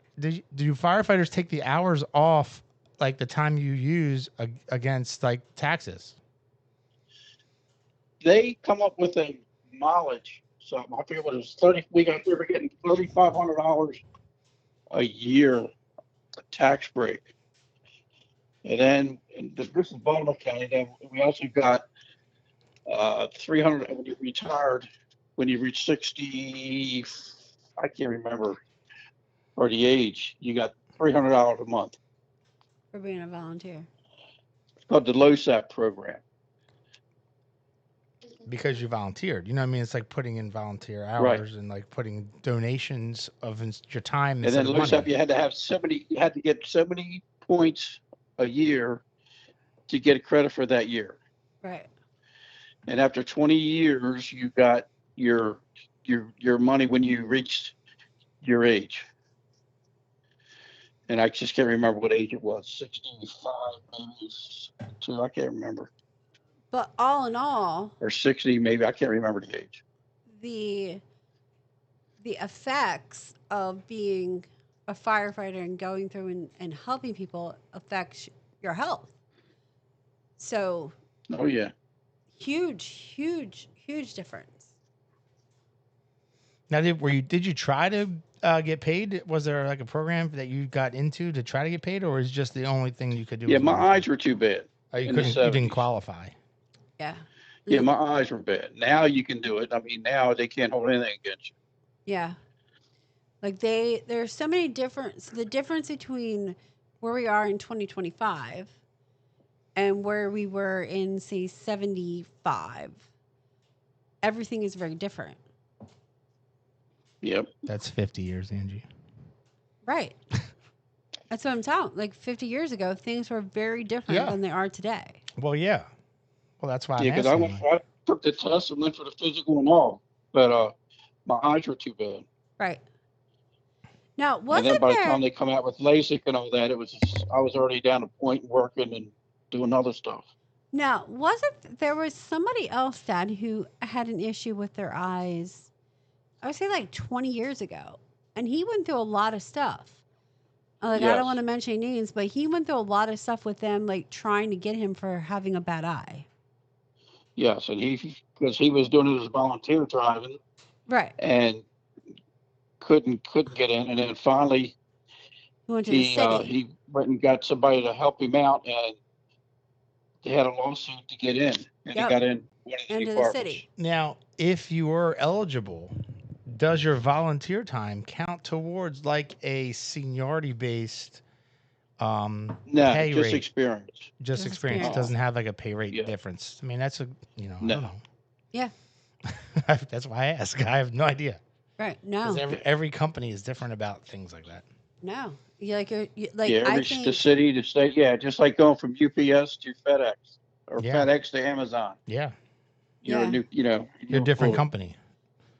do firefighters take the hours off, like the time you use against like taxes? They come up with a mileage. So I forget what it was. We were getting $3,500 a year tax break. And then this is Baltimore County. Then we also got 300 when you retired, when you reach 60, I can't remember, or the age, you got $300 a month. For being a volunteer. It's called the LoSAP program. Because you volunteered. You know what I mean? It's like putting in volunteer Right. hours and like putting donations of your time And instead then of LoSAP, money. you had to have 70, you had to get 70 points a year to get credit for that year. Right. And after 20 years, you got your money when you reached your age. And I just can't remember what age it was, 65, maybe 62, I can't remember. But all in all, Or 60, maybe, I can't remember the age. the effects of being a firefighter and going through and helping people affects your health. So Oh, yeah. huge difference. Now, did you try to get paid? Was there like a program that you got into to try to get paid, or is just the only thing you could do Yeah, was my volunteer? eyes were too bad Oh, you in the couldn't. You didn't 70s. qualify. Yeah. Yeah, my eyes were bad. Now you can do it. I mean, now they can't hold anything against you. Yeah. Like there's so many different. So the difference between where we are in 2025 and where we were in say 75, everything is very different. Yep. That's 50 years, Angie. Right. That's what I'm telling. Like 50 years ago, things were very different Yeah. than they are today. Well, yeah. Well, that's why I'm Yeah, because asking. Like, I took the test and went for the physical and all, but my eyes were too bad. Right. Now, And then wasn't by the time there they come out with LASIK and all that, I was already down to point working and doing other stuff. now wasn't there was somebody else, Dad, who had an issue with their eyes? I would say like 20 years ago, and he went through a lot of stuff. Like I don't Yes, want to mention names, but he went through a lot of stuff with them, like trying to get him for having a bad eye. yes, and because he was doing it as volunteer driving Right. and couldn't get in, and then finally He went to the city. he went and got somebody to help him out, and they had a lawsuit to get in, and he Yep. got in one of the Into the departments. city. now, if you were eligible, does your volunteer time count towards like a seniority based No, pay just rate? experience. Just Just experience. It experience. doesn't have like a pay rate Yeah, difference. I mean, that's a I don't no. know. Yeah. That's why I ask. I have no idea Right. because No. every company is different about things like that. No. Like Yeah, I the think city, the state, yeah, just like going from UPS to FedEx or Yeah, FedEx to Amazon. yeah. You're a yeah. You're new a different employee. company.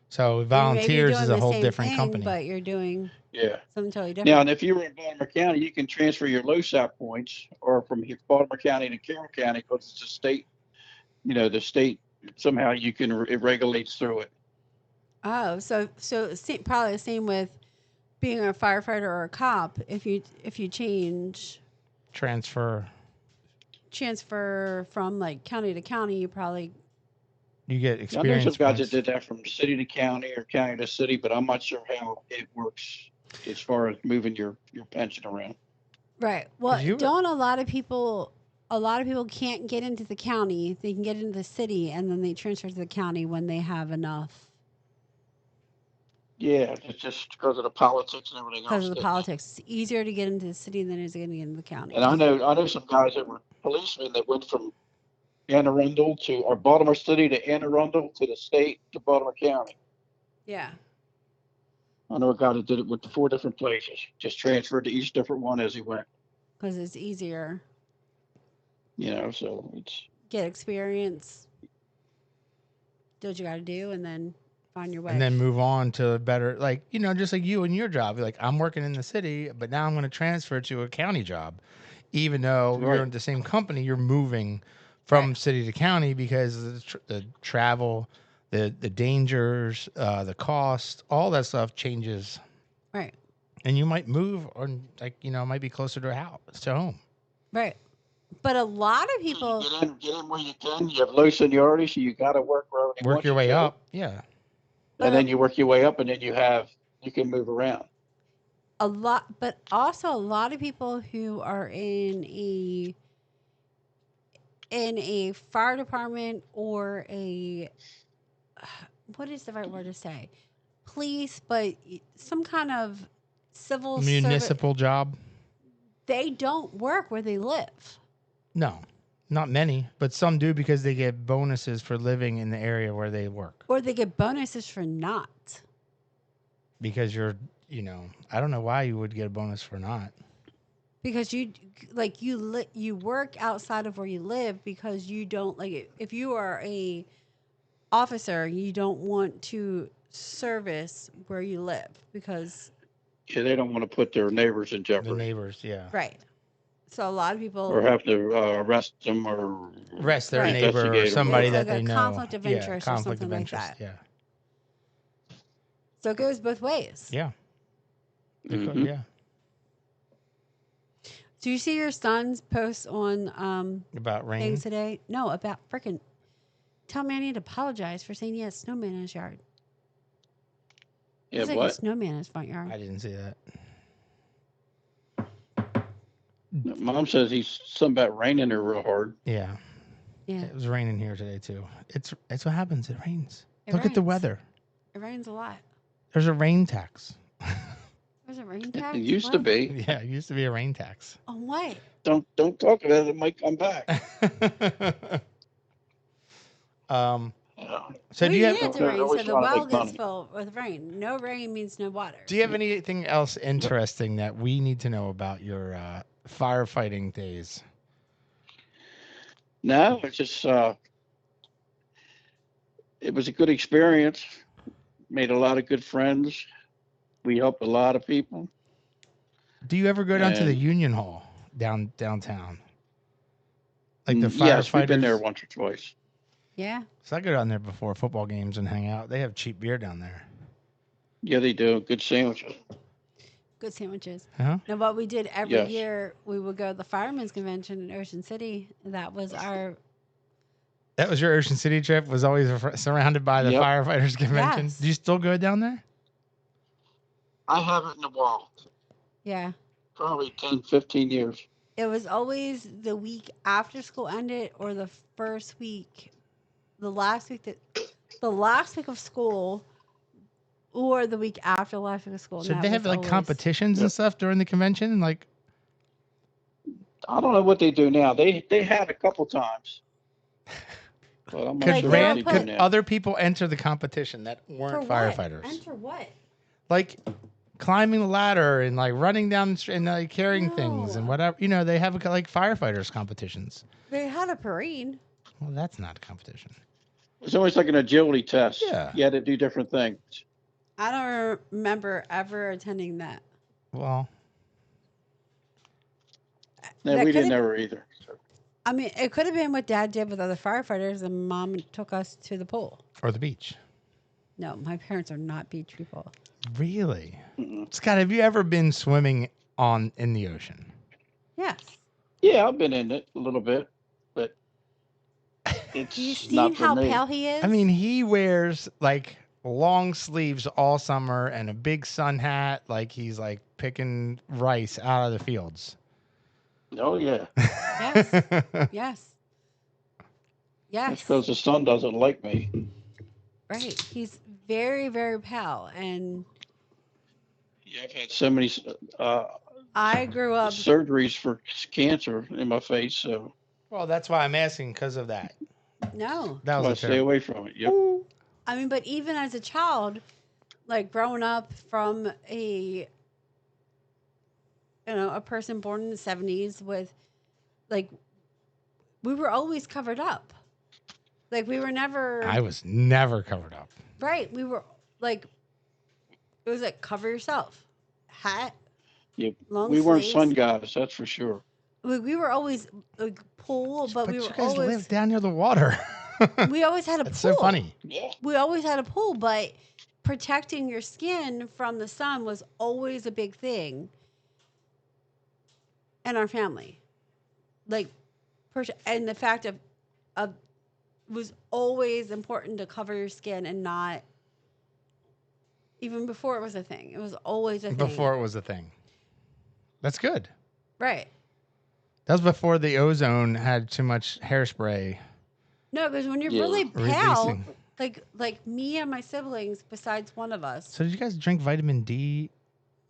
So And maybe you're volunteers is doing a the whole same different thing, company. but you're doing Yeah. something totally Now, different. and if you were in Baltimore County, you can transfer your LoSAP points or from Baltimore County to Carroll County because it's a state, the state somehow you can, it regulates through it. Oh, probably the same with being a firefighter or a cop. If you Transfer. transfer from like county to county, you probably You get Now, I know some experience guys that points. did that from city to county or county to city, but I'm not sure how it works as far as moving your pension around. right. Well, Because you don't a lot of people can't get into the county. They can get into the city and then they transfer to the county when they have enough Yeah, it's just because of the politics and everything because of else. the politics. It's easier to get into the city than it is to get into the And county. I know some guys that were policemen that went from Anne Arundel to or Baltimore City to Anne Arundel to the state to Baltimore County. Yeah. I know a guy that did it with 4 different places, just transferred to each different one as he went. Because it's easier. So it's Get experience. do what you got to do, and then find your way. and then move on to a better, like, just like you and your job. Like, I'm working in the city, but now I'm going to transfer to a county job. Even though you're Right. in the same company, you're moving from Right. city to county because of the travel, the dangers, the cost, all that stuff changes. Right. And you might move, or like, might be closer to a house, to home. Right. But a lot of You people, get in where you can. You have low seniority, so you got to work wherever they Work want your you way to, up. Yeah. and but then you work your way up, and then you can move around. but also a lot of people who are in a fire department or a what is the right word to say? Police, but some kind of civil service. Municipal job. They don't work where they live, No, not many, but some do because they get bonuses for living in the area where they work. or they get bonuses for not. Because I don't know why you would get a bonus for not. Because you work outside of where you live because you don't like it. If you are a officer, you don't want to service where you live because Yeah, they don't want to put their neighbors in The jeopardy neighbors, yeah. right. So a lot of or people have to arrest them or Rest their right. neighbor or investigate them. somebody It's Or, like that a they know. conflict of Yeah, interest or conflict something of like interest. that. Yeah. So it goes both ways. Yeah. It could, hmm yeah. Do you see your son's post on About things rain. today? No, about freaking tell me I need to apologize for saying he has snowman in his yard. Yeah, Looks like a what? snowman in his front yard. I didn't see that. Mom says he's something about raining there real hard. Yeah. Yeah, It was raining here today too. It's what happens. It rains. it Look at the rains. weather. It rains a lot. There's a rain tax. There's a rain It tax. used to What? be. Yeah, it used to be a rain tax. On what? Don't talk about it. It might come back. um Yeah. so do We you need have it to They're rain so always the trying to well make gets money. filled with rain. No rain means no water. anything else interesting that we need to know about your firefighting days? No, it's just it was a good experience. Made a lot of good friends. We helped a lot of people. Do you ever go down to the And Union Hall downtown? Like the yes, we've been there firefighters? once or twice. Yeah, So I go down there before football games and hang out. They have cheap beer down there. Yeah, they do. Good sandwiches. good sandwiches. Huh? Now, what we did every Yes. year, we would go to the Firemen's Convention in Ocean City. That was our That was your Ocean City trip. Was always surrounded by the Yep. firefighters convention. Yes. Do you still go down there? I haven't in a while. yeah. Probably 10, 15 years. It was always the week after school ended or the first week, the last week of school, or the week after the last week of school. So And they that have was like always competitions and Yep. stuff during the convention. Like, I don't know what they do now. They had a couple times, but I'm not could Like, sure they what don't they put- do now. other people enter the competition that for weren't what? firefighters? Enter what? Like climbing the ladder and like running down and like carrying things and No. whatever. They have like firefighters competitions. They had a parade. Well, that's not a competition. It's always like an agility test. Yeah. You had to do different things. I don't remember ever attending that. Well, No, That we could didn't have- ever either. So, I mean, it could have been what Dad did with other firefighters, and Mom took us to the pool. or the beach. No, my parents are not beach people. Really? mm-mm. Scott, have you ever been swimming in the ocean? Yes. Yeah, I've been in it a little bit, but it's Do you see not for how me. pale he is? I mean, he wears like long sleeves all summer and a big sun hat, like he's like picking rice out of the fields. Oh yeah, yes. Yes. that's Yes. because the sun doesn't like me. Right. He's very, very pale. And Yeah, I've had so many I grew up, surgeries for cancer in my face, so Well, that's why I'm asking because of that. no. That I was a stay terrible. away from it. Yep. I mean, but even as a child, like growing up from a person born in the 70s with, like, we were always covered up. Like we were never I was never covered up. right. We were like it was like cover yourself, hat, Yeah, long we weren't sun sleeves. guys, that's for sure. Like we were always like pool, but we But you were guys live always down near the water. we always had a That's pool. so funny. Yeah. We always had a pool, but protecting your skin from the sun was always a big thing in our family. Like, and the fact of was always important to cover your skin and not even before it was a thing. It was always a thing. Before it was a thing. That's good. Right. That was before the ozone had too much hairspray No, because when you're Yeah. really pale, releasing. like me and my siblings, besides one of us, So did you guys drink vitamin D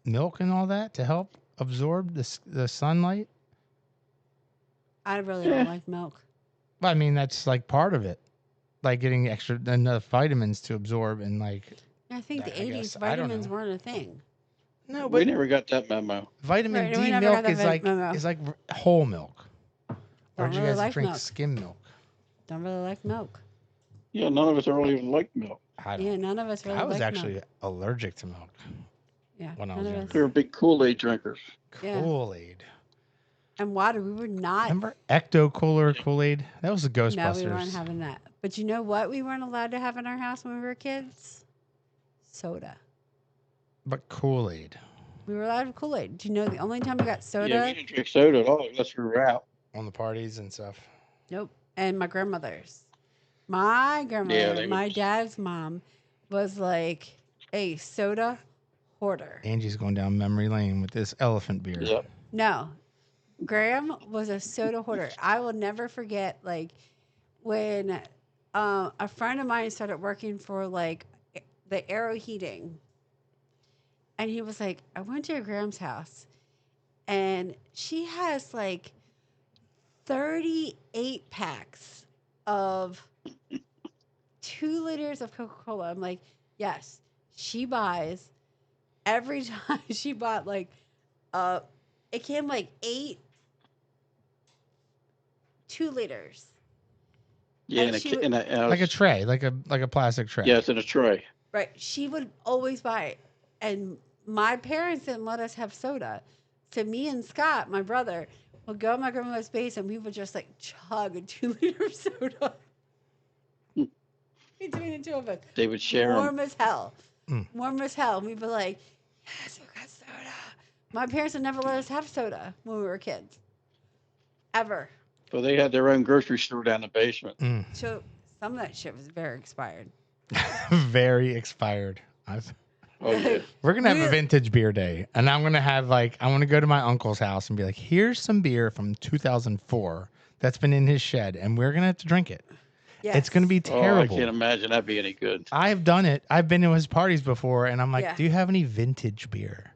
milk and all that to help absorb the sunlight? I really Yeah. don't like milk. Well, I mean, that's like part of it. Like getting extra enough vitamins to absorb and like I think the I guess. 80s I don't vitamins know. weren't a thing. no, We but never got that memo. vitamin Right, we D never got milk that is like memo. whole milk. Or Don't did you really guys like drink milk. skim milk? Don't really like milk. Yeah, none of us really liked milk. I don't. Yeah, none of us really I was like actually milk. allergic to milk Yeah, when I none was of younger. We were big Kool-Aid drinkers. Yeah. Kool-Aid. And water, we were not. Remember Ecto Cooler Kool-Aid? That was the No, Ghostbusters. we weren't having that. But you know what we weren't allowed to have in our house when we were kids? Soda. But Kool-Aid We were allowed Kool-Aid. Do you know the only time we got Yeah, we soda? didn't drink soda at all unless we were out. on the parties and stuff. Nope. And my grandmother's. My grandmother, they my would- dad's mom, was like a soda hoarder. Angie's going down memory lane with this elephant beer. Yep. No, Graham was a soda hoarder. I will never forget, like, when a friend of mine started working for, like, the Aero Heating. And he was like, I went to your Graham's house, and she has, like, 38 packs of 2 liters of Coca-Cola. I'm like, yes, she buys every time she bought like it came like 8 2 liters. Yeah, And she would- Like a tray, like a plastic tray. yeah, it's in a tray. Right. She would always buy it. And my parents didn't let us have soda. So me and Scott, my brother, would go in my grandma's base and we would just like chug a 2 liter of soda. Between the two of us. They would share 'em. Warm as hell. Mm. Warm as hell. And we'd be like, yes, we got soda. My parents would never let us have soda when we were kids. Ever. So they had their own grocery store down the basement. Mm. So some of that shit was very expired. Very expired. Oh yeah. We're gonna have a We- vintage beer day, and I'm gonna have I want to go to my uncle's house and be like, here's some beer from 2004 that's been in his shed, and we're gonna have to drink it. Yes. It's gonna be Oh, I terrible. can't imagine that'd be any good. I've done it. I've been to his parties before, and I'm like, Yeah. do you have any vintage beer?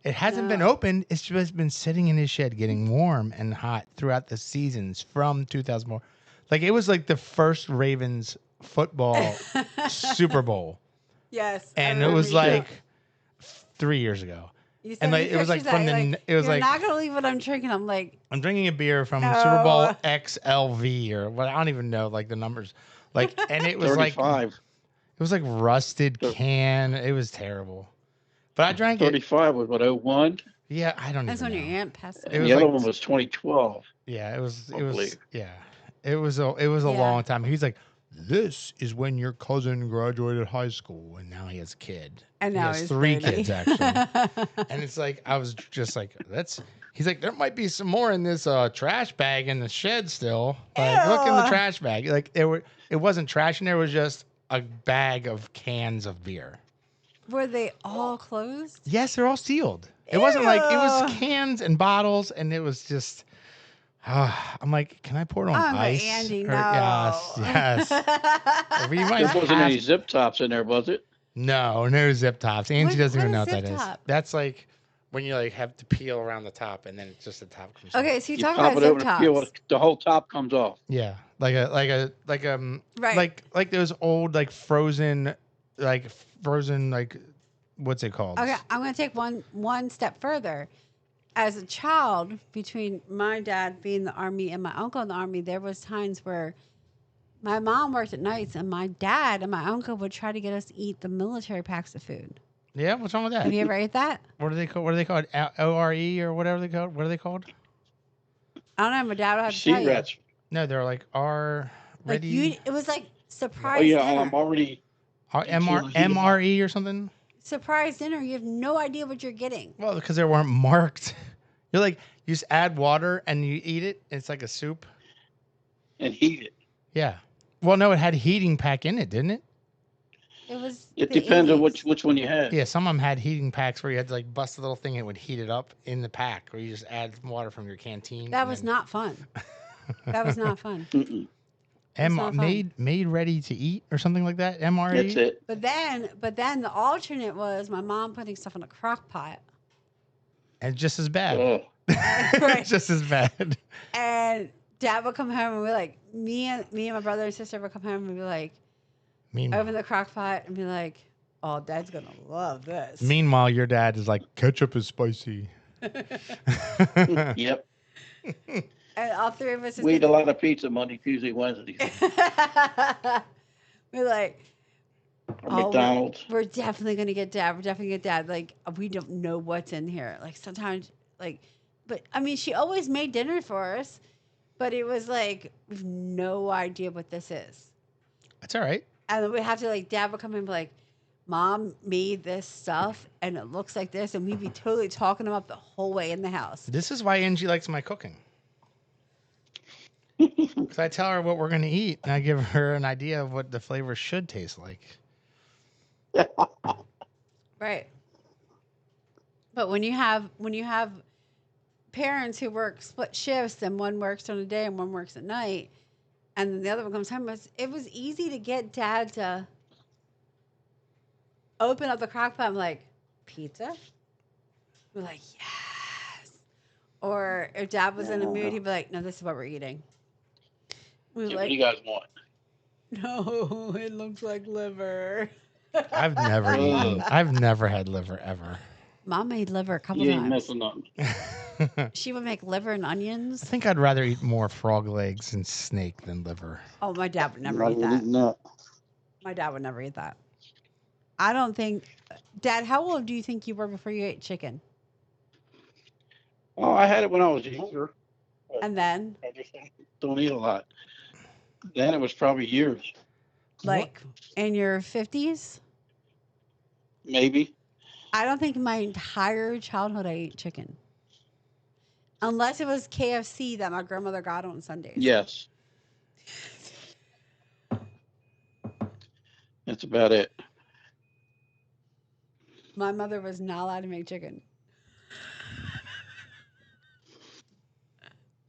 It hasn't been No. opened. It's just been sitting in his shed, getting warm and hot throughout the seasons from 2004. Like it was like the first Ravens football Super Bowl, Yes. and I it was remember you. like 3 years ago. You and, sent like, me it was, like, pictures from that, the- you're it was, you're like- not gonna believe what I'm drinking. I'm like, I'm drinking a beer from No. Super Bowl XLV or what I don't even know like the numbers. Like and it was like 35. it was like rusted Thir- can. It was terrible. But I drank it. 35 was what, 01? Yeah, I don't that's even when know. your aunt passed It away. And was the other like- one was 2012. Yeah, it was I believe. yeah. It was a Yeah. long time. He's like, this is when your cousin graduated high school and now he has a kid. And He now has he's 3 30. kids actually. And it's like I was just like, he's like, there might be some more in this trash bag in the shed still. Like, look in the Ew. trash bag. Like it wasn't trash in there, it was just a bag of cans of beer. Were they all closed? Yes, they're all sealed. It wasn't like it was Ew. cans and bottles, and it was just. I'm like, can I pour it on I'm like, ice? Andy, Or- no. Yes, yes. We might There wasn't have. any zip tops in there, was it? No zip tops. Angie What- doesn't what even know is what that zip is. top? That's like when you like have to peel around the top, and then it's just the top comes. off. Okay, so you You talk pop about it zip open and peel tops. it, the whole top comes off. Yeah, Right. like those old like frozen like what's it called? Okay, I'm going to take one step further. As a child, between my dad being in the army and my uncle in the army, there was times where My mom worked at nights, and my dad and my uncle would try to get us to eat the military packs of food. Yeah, what's wrong with Have that? you ever ate that? What are they called? What are they called? ORE or whatever they called? What are they called? I don't know. My dad would have to tell Sea you. rats. No, they're like R Like ready. it was like Oh surprise yeah, dinner. I'm already MR, until heat 'em up. MRE or something. Surprise dinner. You have no idea what you're getting. Well, because they weren't marked. You're like, you just add water and you eat it. It's like a soup. and heat it. Yeah. Well, no, it had heating pack in it, didn't it? It was It the depends on 80s. which one you had. Yeah, some of them had heating packs where you had to like bust a little thing and it would heat it up in the pack, or you just add water from your canteen. That and was then- not fun. That was not fun. Mm-mm. That's not fun. made ready to eat or something like that. MRE. That's it. But then the alternate was my mom putting stuff in a crock pot. And just as bad. Oh, Right. Just as bad. And dad would come home and be like, me and my brother and sister would come home and be like, Meanwhile, open the crock pot and be like, oh, dad's gonna love this. meanwhile, your dad is like, ketchup is spicy. yep. And all three of us We eat a lot of pizza Monday, Tuesday, Wednesday. we're like, Or McDonald's. we're definitely gonna get dad. We're definitely gonna get dad. Like we don't know what's in here. Like sometimes, but I mean, she always made dinner for us, but it was like we've no idea what this is. That's all right. And then we have to dad would come in and be like, Mom made this stuff and it looks like this, and we'd be totally talking them up the whole way in the house. This is why Angie likes my cooking. Because I tell her what we're going to eat, and I give her an idea of what the flavor should taste like. Right. But when you have parents who work split shifts and one works on a day and one works at night, and then the other one comes home, it was easy to get dad to open up the crock pot and be like, pizza? We're like, yes. Or if dad was in a mood, he'd be like, no, this is what we're eating. We were What do like, you guys want? no, it looks like liver. I've never eaten. I've never had liver ever. Mom made liver a couple You ain't times. missing nothing. She would make liver and I onions. think I'd rather eat more frog legs and snake than liver. Oh, my dad would never Not eat even that. eating that. My dad would never eat that. I don't think. Dad, how old do you think you were before you ate chicken? Oh, I had it when I was younger. And then, I just don't eat a lot. Then it was probably years, like, in your 50s? maybe. I don't think my entire childhood I ate chicken. Unless it was KFC that my grandmother got on Sundays. Yes. That's about it. My mother was not allowed to make chicken.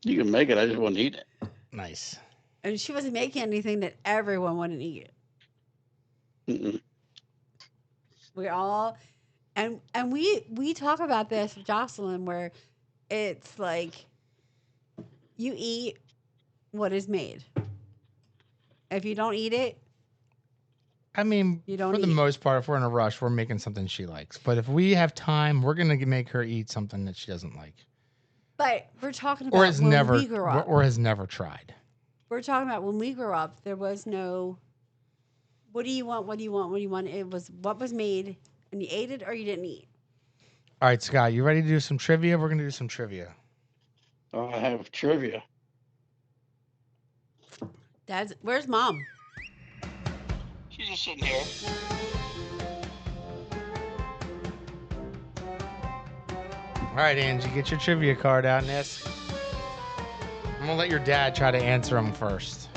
You can make it. I just wouldn't eat it. Nice. And she wasn't making anything that everyone wouldn't eat. Mm-mm. We all, and we talk about this with Jocelyn, where it's like you eat what is made. If you don't eat it, I mean, You don't for the eat. most part, if we're in a rush, we're making something she likes. But if we have time, we're going to make her eat something that she doesn't like. but we're talking Or about has when never we grew up. or has never tried. We're talking about when we grew up. There was no. What do you want? What do you want? What do you want? It was what was made, and you ate it or you didn't eat. All right, Scott, you ready to do some trivia? We're going to do some trivia. Oh, I have trivia. Where's Mom? She's just sitting here. All right, Angie, get your trivia card out and ask. I'm going to let your dad try to answer them first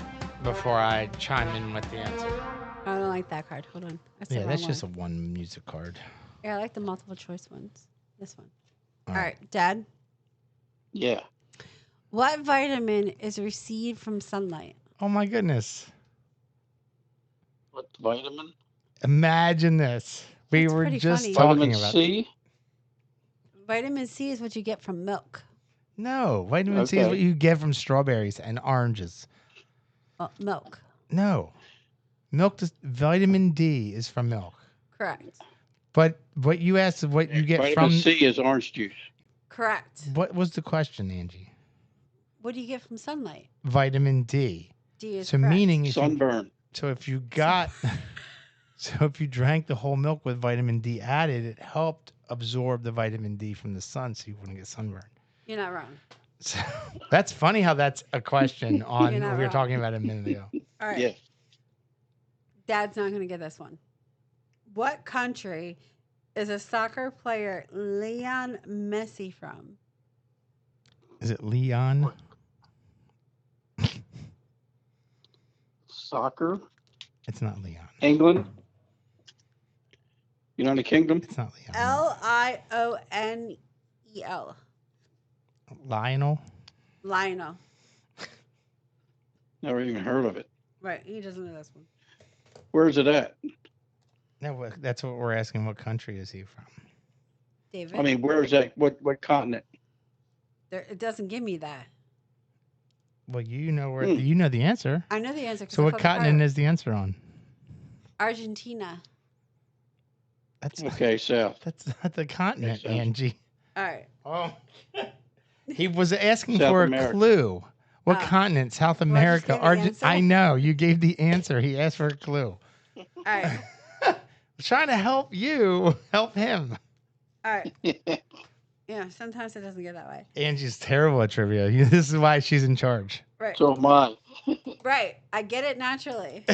before I chime in with the answer. I don't like that card. Hold on. That's the Yeah, wrong that's one. just a one music card. Yeah, I like the multiple choice ones. This one. All All right, Dad. Yeah. What vitamin is received from sunlight? Oh, my goodness. What vitamin? Imagine this. We That's were pretty just funny. talking Vitamin about C? Vitamin C is what you get from milk. No, vitamin C is Okay. what you get from strawberries and oranges. Milk. No. Vitamin D is from milk. Correct. But what you asked is what you get Vitamin from. C is orange juice. Correct. What was the question, Angie? What do you get from sunlight? Vitamin D. D is So correct. meaning if you Sunburn. so if you got so if you drank the whole milk with vitamin D added, it helped absorb the vitamin D from the sun, so you wouldn't get sunburned. You're not wrong. So that's funny how that's a question on You're what not we were wrong. talking about a minute ago. All right. Yeah. Dad's not going to get this one. What country is a soccer player Leon Messi from? Is it Leon? Soccer. It's not Leon. England. United Kingdom. It's not Leon. Lionel. Lionel? Lionel. Never even heard of it. Right. He doesn't know this one. Where's it at? No, that's what we're asking. What country is he from? David. I mean, where is that? What continent? It doesn't give me that. Well, you know where you know the answer. I know the answer. So what continent is the answer on? Argentina. That's Okay, south. That's not the continent, Makes sense. Angie. All right. Oh. He was asking South for a America. clue. What continent? South Well, I just America. gave the answer. I know. You gave the answer. He asked for a clue. All right. Trying to help you. Help him. All right. Yeah, sometimes it doesn't get that way. Angie's terrible at trivia. This is why she's in charge. Right. So am I. Right. I get it naturally.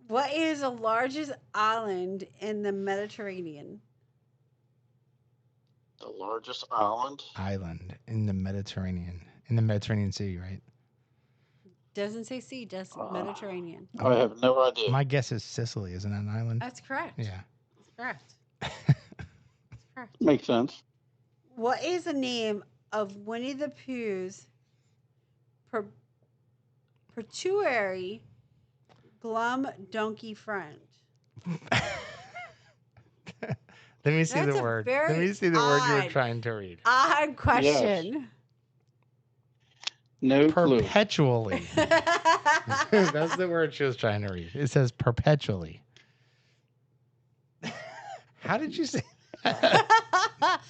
What is the largest island in the Mediterranean? The largest island. Island in the Mediterranean. In the Mediterranean Sea, right? Doesn't say sea, just Mediterranean. I have no idea. My guess is Sicily. Isn't that an island? That's correct. Yeah. That's correct. That's correct. Makes sense. What is the name of Winnie the Pooh's pituitary glum donkey friend? Let me see That's the a word. very Let me see the word you were odd- trying to read. Odd question. No clue. Perpetually. That's the word she was trying to read. It says perpetually. How did you say that?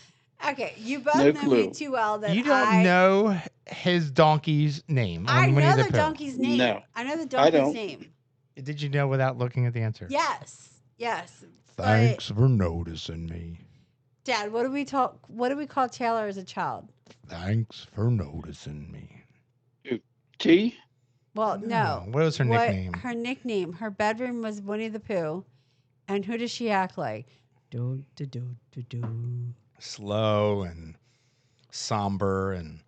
Okay, you both No know clue. me too well that You don't know his donkey's name. I on Winnie know the the Pooh. donkey's name. No. I know the I donkey's don't. name. Did you know without looking at the answer? Yes. Yes. Thanks for noticing me. Dad, what do we call Taylor as a child? Thanks for noticing me. T. Well, no. What was her nickname? Her nickname, her bedroom was Winnie the Pooh. And who does she act like? Do, do, do, do, do. Slow and somber and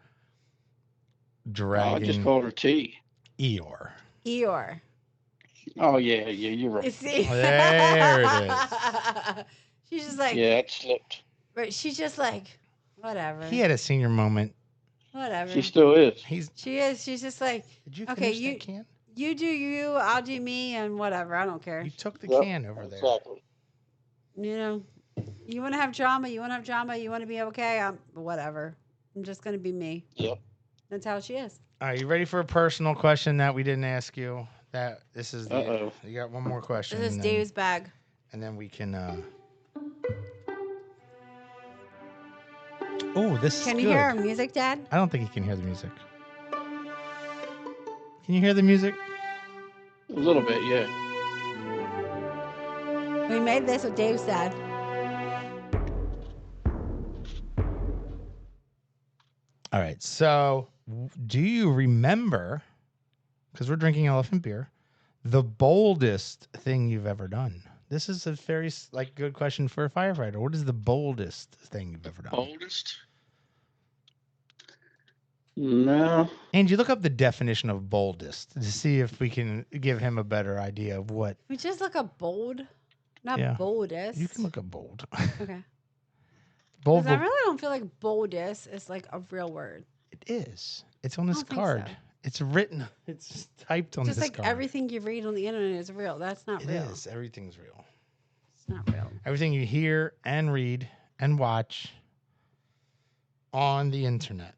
dragging. I just called her T. Eeyore. Eeyore. Oh yeah, you're right. You see? There it is. She's just like, Yeah, it slipped. right, she's just like, whatever. He had a senior moment. Whatever. She still is. She is. She's just like, Did you okay, finish that can? you do you, I'll do me, and whatever. I don't care. You took the Yep, can over there. Exactly. You know, you want to have drama. You want to have drama. You want to be okay. Whatever. I'm just gonna be me. Yep. That's how she is. Are you ready for a personal question that we didn't ask you? This is the. Uh-oh. You got one more question. This is and then- Dave's bag. And then we can. Oh, this is Can you good. hear our music, Dad? I don't think he can hear the music. Can you hear the music? A little bit, yeah. We made this with Dave's dad. All right. So, do you remember? Because we're drinking elephant beer. The boldest thing you've ever done. This is a very good question for a firefighter. What is the boldest thing you've ever done? Oldest? No. Angie, look up the definition of boldest to see if we can give him a better idea of what. We just look up bold, not Yeah. boldest. You can look up bold. Okay. Bold. Because I really don't feel like boldest is like a real word. It is. It's on this don't think card. so. It's written. It's typed on Just this like card. everything you read on the internet is real. That's not It real. is. Everything's real. It's not real. Everything you hear and read and watch on the internet.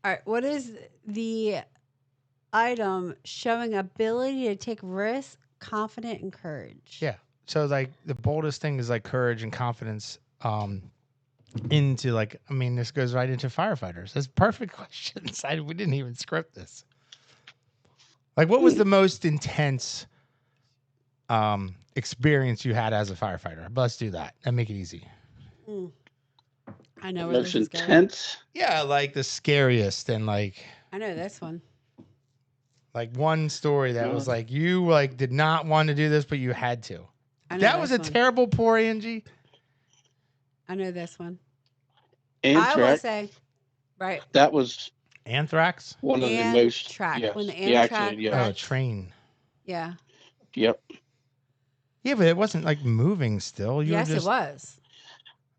All right. What is the item showing ability to take risks, confident, and courage? Yeah. So the boldest thing is courage and confidence. into like, I mean, this goes right into firefighters. That's perfect questions. We didn't even script this. Like, what was the most intense experience you had as a firefighter? Let's do that and make it easy. Mm. I know where Most this is going. intense. Yeah, like the scariest and like I know this one. one story that was like you like did not want to do this, but you had to. I know That was this a one. terrible poor Angie. I know this one. Anthrax. I will say, right. That was Anthrax. one of the most. Amtrak. Yes, When the the accident. Amtrak Yes. Oh, a wrecked. train. Yeah. Yep. Yeah, but it wasn't like moving still. You Yes, were it just was.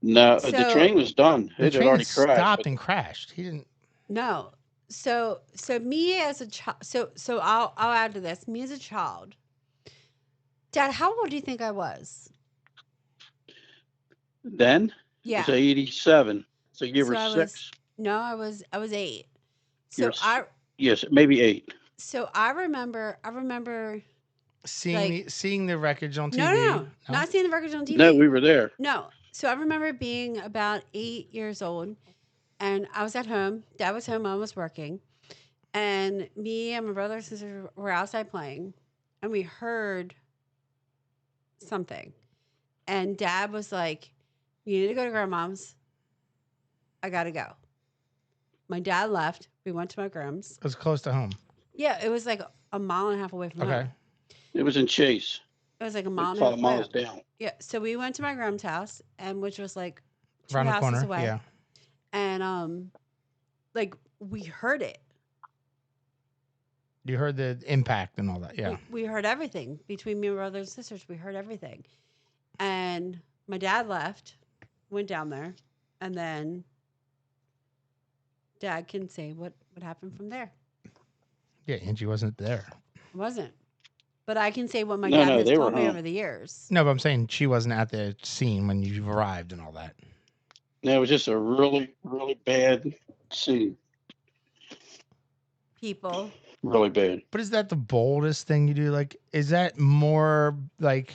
No, the So train was done. the It had train already had crashed. stopped But and crashed. He didn't. no. So me as a child. So I'll add to this. Me as a child. Dad, how old do you think I was? then it Yeah. was 87. So you So were I was 6. no, I was 8. You're So yes, maybe 8. I remember like Seeing the wreckage on no, TV. not seeing the records on No, TV. we were there. No. So I remember being about 8 years old and I was at home. Dad was home, Mom was working. And me and my brother and sister were outside playing and we heard something. And Dad was like, "You need to go to grandma's. I gotta go." My dad left. We went to my grandma's. It was close to home. Yeah, it was like a mile and a half away from Okay. home. It was in Chase. It was like a mile Like and a 5 half. miles down. Yeah. So we went to my grandma's house, and which was like 2 Around the houses corner. away. Yeah. And like we heard it. You heard the impact and all that. Yeah. We heard everything between me and my brothers and sisters. We heard everything. And my dad left, went down there, and then Dad can say what happened from there. Yeah, Angie wasn't there. It wasn't. But I can say what my No, dad has they were told me home. over the years. No, but I'm saying she wasn't at the scene when you arrived and all that. No, it was just a really, really bad scene. People. Really bad. But is that the boldest thing you do? Like, is that more like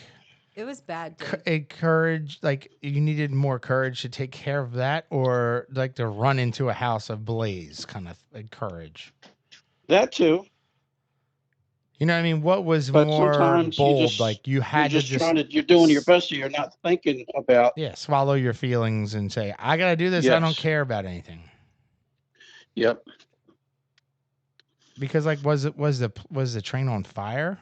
It was bad, dude. a courage? Like, you needed more courage to take care of that, or like to run into a house ablaze kind of like courage? That too. You know what I mean? What was But more sometimes bold? Like, you had to just you're doing your best, so you're not thinking about. yeah, swallow your feelings and say, I got to do this. I don't Yes. care about anything. Yep. Because like, was the train on fire?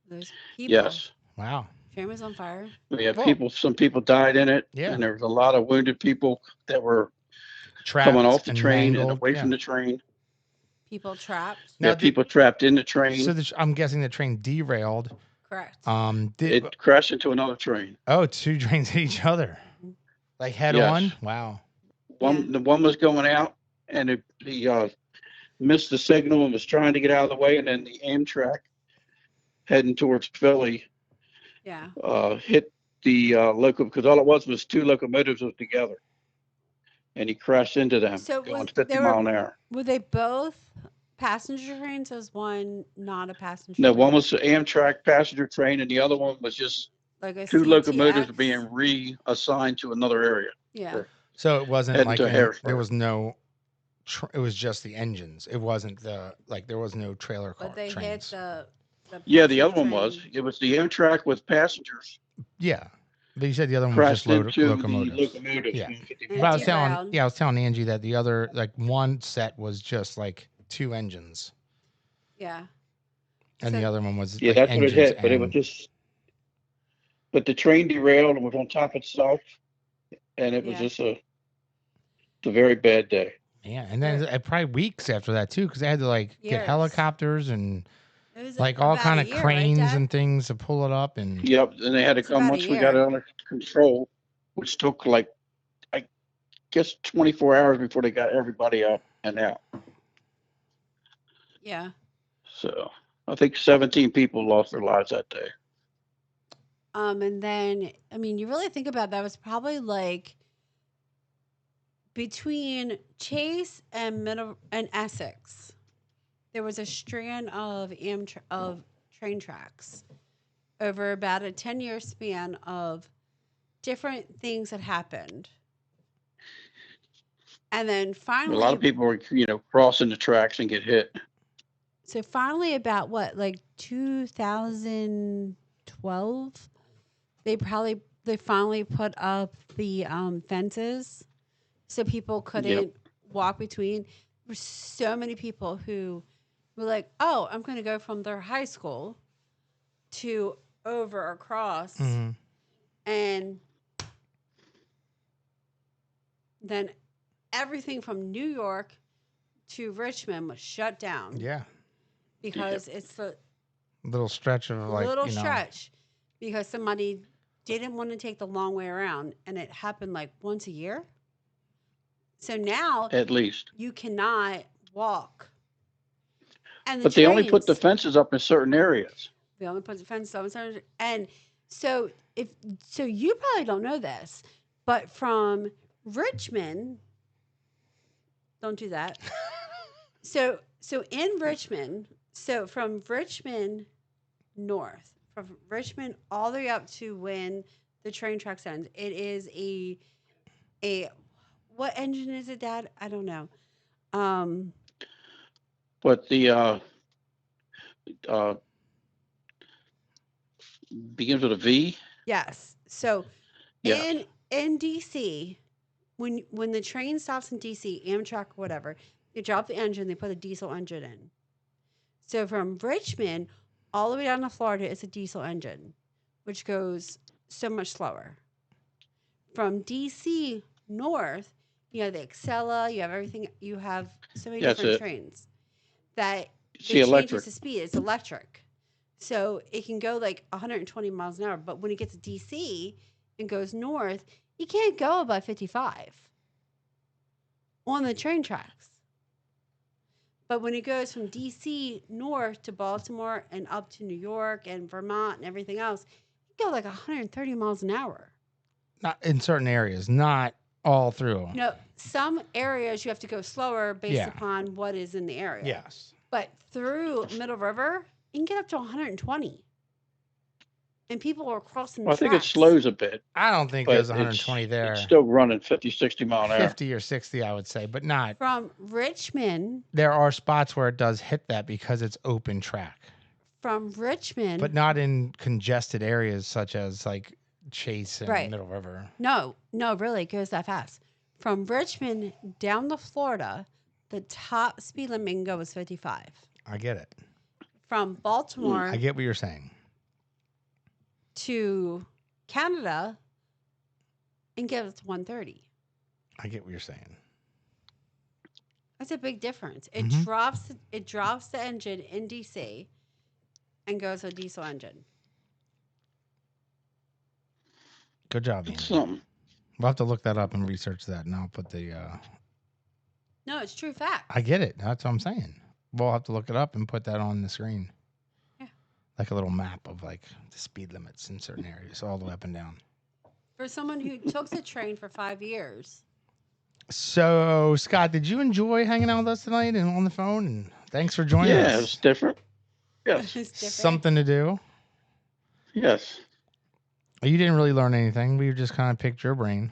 Those people. Yes. Wow. Train was on fire. We had Well, some people died in it. Yeah. And there was a lot of wounded people that were Trapped coming off the and train mangled. and away Yeah. from the train. People trapped. Now, Yeah, people trapped in the train. So I'm guessing the train derailed. Correct. It crashed into another train. Oh, 2 trains hit each other, like head Yes. on. Wow. The one was going out, and he missed the signal and was trying to get out of the way, and then the Amtrak heading towards Philly Yeah. hit the locomotive, because all it was 2 locomotives together, and he crashed into them So going was 50 they mile an hour. were they both passenger trains? Or was one not a passenger? No, train? one was the Amtrak passenger train, and the other one was just like a 2 locomotives CTX? being reassigned to another area. Yeah. So it wasn't Heading like to Harrisburg. there was no. It was just the engines. It wasn't there was no trailer car But they hit trains. the Yeah, the other passenger one was. train. It was the Amtrak with passengers Yeah, but you said the other one was just crashed into locomotives. the locomotives. Yeah. going 50 And But I it was telling derailed. I was telling Angie that the other like one set was just like 2 engines, Yeah. and So- the other one was Yeah, like that's what it engines hit. But it was and just. But the train derailed and was on top of itself, and it was Yeah. just a very bad day. yeah, and then probably weeks after that too, because they had to like get Years. helicopters and It was like all about kind a of year, right, cranes Dad? and things to pull it up and Yep, and they had to It's come about a once we got it year. under control, which took like I guess 24 hours before they got everybody up and out. Yeah. So I think 17 people lost their lives that day. And then I mean, you really think about that, it was probably like between Chase and Middle and Essex, there was a strand of train tracks over about a 10-year span of different things that happened. And then A lot finally, of people are, crossing the tracks and get hit. so finally about what, like 2012, they finally put up the fences so people Yep. couldn't walk between. There were so many people who were like, "Oh, I'm going to go from their high school to over across," Mhm. and then everything from New York to Richmond was shut down Yeah. because it's the Little stretch of like, little stretch because somebody didn't want to take the long way around, and it happened like once a year. So now At least. you cannot walk. And the But they only put the trains, fences up in certain areas. they only put the fence up. And so if so you probably don't know this, but from Richmond, don't do that. So in Richmond, so from Richmond north, from Richmond all the way up to when the train tracks end, it is a what engine is it, Dad? I don't know. Um, But the uh, begins with a V. yes. So Yes. in DC, when the train stops in DC, Amtrak or whatever, they drop the engine, they put a diesel engine in. So from Richmond all the way down to Florida, it's a diesel engine, which goes so much slower. From DC north, you have the Excella, you have everything, you have so many That's different it. trains that It's the it changes electric. the speed. It's electric. So it can go like 120 miles an hour. But when it gets to DC and goes north, you can't go above 55 on the train tracks. But when it goes from DC north to Baltimore and up to New York and Vermont and everything else, you can go like 130 miles an hour. Not in certain areas, not all through. No, some areas you have to go slower based Yeah. upon what is in the area. Yes. But through Middle River, you can get up to 120. And people are crossing the Well, I think it tracks. slows a bit, I don't think but there's 120 it's there. still running 50, 60 mile an hour. 50 or 60, I would say, but not. From Richmond, There are spots where it does hit that because it's open track, but not in congested areas such as like Chase and Right. Middle River. No, really, it goes that fast. From Richmond down to Florida, the top speed limit can go is 55. I get it. From Baltimore I get what you're saying. to Canada, and get up to 130. I get what you're saying. That's a big difference. It Mhm. drops the engine in DC and goes to a diesel engine. Good job, It's Angie. something. We'll have to look that up and research that, and I'll put the. No, it's true fact. I get it. That's what I'm saying. We'll have to look it up and put that on the screen. Yeah. Like a little map of like the speed limits in certain areas, all the way up and down. For someone who took the train for 5 years. So, Scott, did you enjoy hanging out with us tonight and on the phone? And thanks for joining Yeah, us. it's different. Yes. It's different. Something to do. Yes. You didn't really learn anything. We just kind of picked your brain.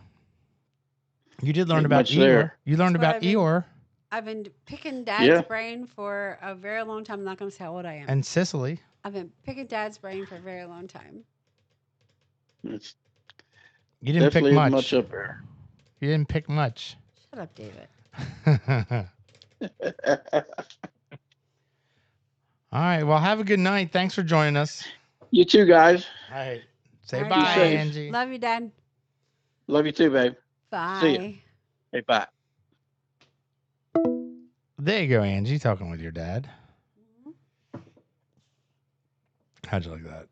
You did learn Ain't about much Eeyore. there. You learned That's what about I've been- Eeyore I've been picking Dad's Yeah. brain for a very long time. I'm not going to say how old I am. and Sicily. I've been picking Dad's brain for a very long time. It's You didn't pick definitely much. much up there. You didn't pick much. Shut up, David. All right. Well, have a good night. Thanks for joining us. You too, guys. All right. Say All right, bye, safe. Angie. Love you, Dad. Love you too, babe. Bye. See ya. Hey, bye. There you go, Angie, talking with your dad. Mhm. How'd you like that?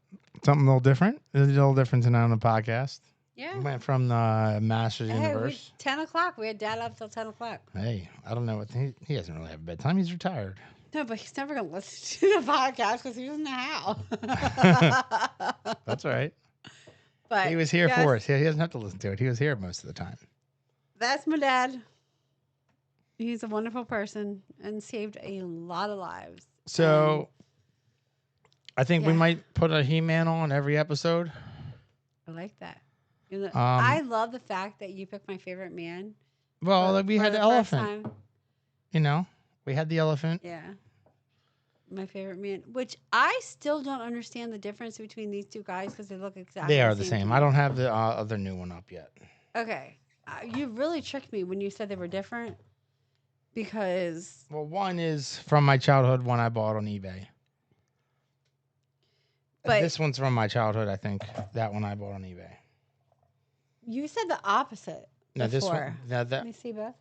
Something a little different? There's a little different tonight on the podcast. Yeah. Went from the Masters Hey, Universe. 10 o'clock. We had Dad up till 10 o'clock. Hey, I don't know what he doesn't really have a bedtime. He's retired. No, but he's never going to listen to the podcast because he doesn't know how. That's all right. But He was here yes, for us. He doesn't have to listen to it. He was here most of the time. That's my dad. He's a wonderful person and saved a lot of lives. So I think we yeah. might put a He-Man on every episode. I like that. I love the fact that you picked my favorite man Well, But we for had the the first elephant. time, You know, we had the elephant. yeah, my favorite man. Which I still don't understand the difference between these two guys because they look exactly They are the the same to same. I me. don't have the other new one up yet. Okay, you really tricked me when you said they were different because. Well, one is from my childhood, one I bought on eBay. But This one's from my childhood, I think. That one I bought on eBay. you said the opposite No, this before. one. No, Let that. me see, Beth.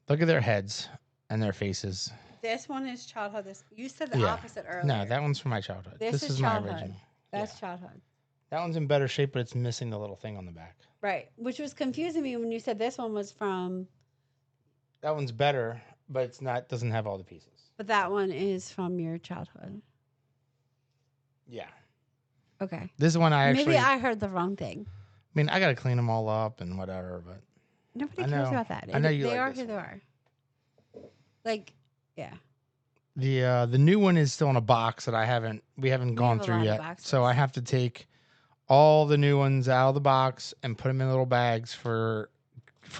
Look at their heads and their faces. This one is childhood. This you said the Yeah. opposite earlier. No, that one's from my childhood. This is my childhood. original. That's Yeah. childhood. That one's in better shape, but it's missing the little thing on the back. Right. Which was confusing me when you said this one was from. That one's better, but it's not. Doesn't have all the pieces. But that one is from your childhood. Yeah. Okay. This one I actually. Maybe I heard the wrong thing. I mean, I gotta clean them all up and whatever, but Nobody I cares know. about that. I know you They like are this who they one. are. Like, yeah. The new one is still in a box that we haven't gone have a through lot of yet. boxes. So I have to take all the new ones out of the box and put them in little bags for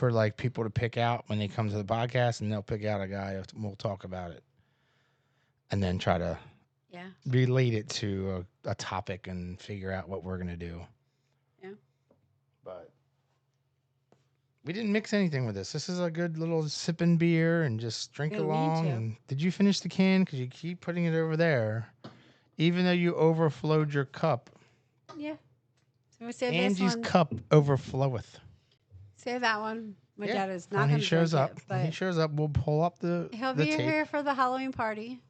like people to pick out when they come to the podcast, and they'll pick out a guy and we'll talk about it, and then try to Yeah. relate it to a topic and figure out what we're gonna do. Yeah. But we didn't mix anything with this. This is a good little sipping beer and just drink You don't need along. to. And did you finish the can? Because you keep putting it over there, even though you overflowed your cup. Yeah. So we save Angie's this one. cup overfloweth. Save that one. My Yeah. dad is not When going he to shows drink up, it, when he but shows up, we'll pull up the he'll the be tape. here for the Halloween party.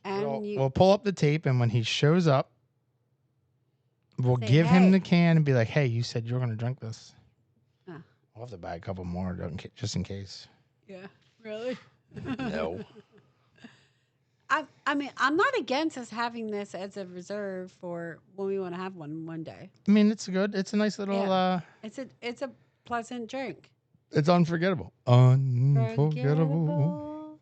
And We'll pull up the tape, and when he shows up, we'll Say, give him "Hey." the can and be like, "Hey, you said you were going to drink this. Huh. We'll have to buy a couple more just in case." Yeah. Really? No. I mean, I'm not against us having this as a reserve for when we want to have one day. I mean, it's good. It's a nice little. Yeah. It's a pleasant drink. It's unforgettable. Unforgettable Forgettable.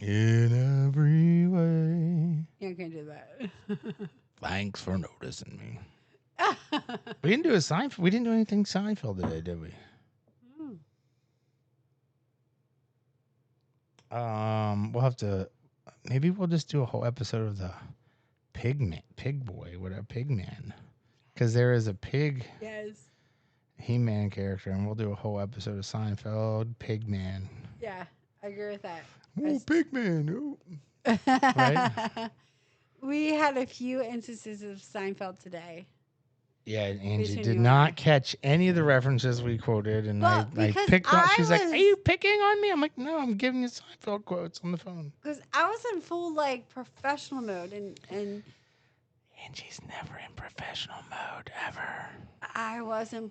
in every way. Yeah, I can't do that. Thanks for noticing me. We didn't do a Seinfeld. We didn't do anything Seinfeld today, did we? We'll have to. Maybe we'll just do a whole episode of the Pig Boy, whatever, Pig Man, because there is a pig Yes. He-Man character, and we'll do a whole episode of Seinfeld, Pig Man. Yeah, I agree with that. Oh, Pig Man! Oh. Right? We had a few instances of Seinfeld today. Yeah, Angie Between did you and not I. catch any of the references we quoted, and Well, I because picked on. I She's like, "Are was- you picking on me?" I'm like, "No, I'm giving you Seinfeld quotes on the phone." Because I was in full like professional mode, and Angie's never in professional mode ever. I was in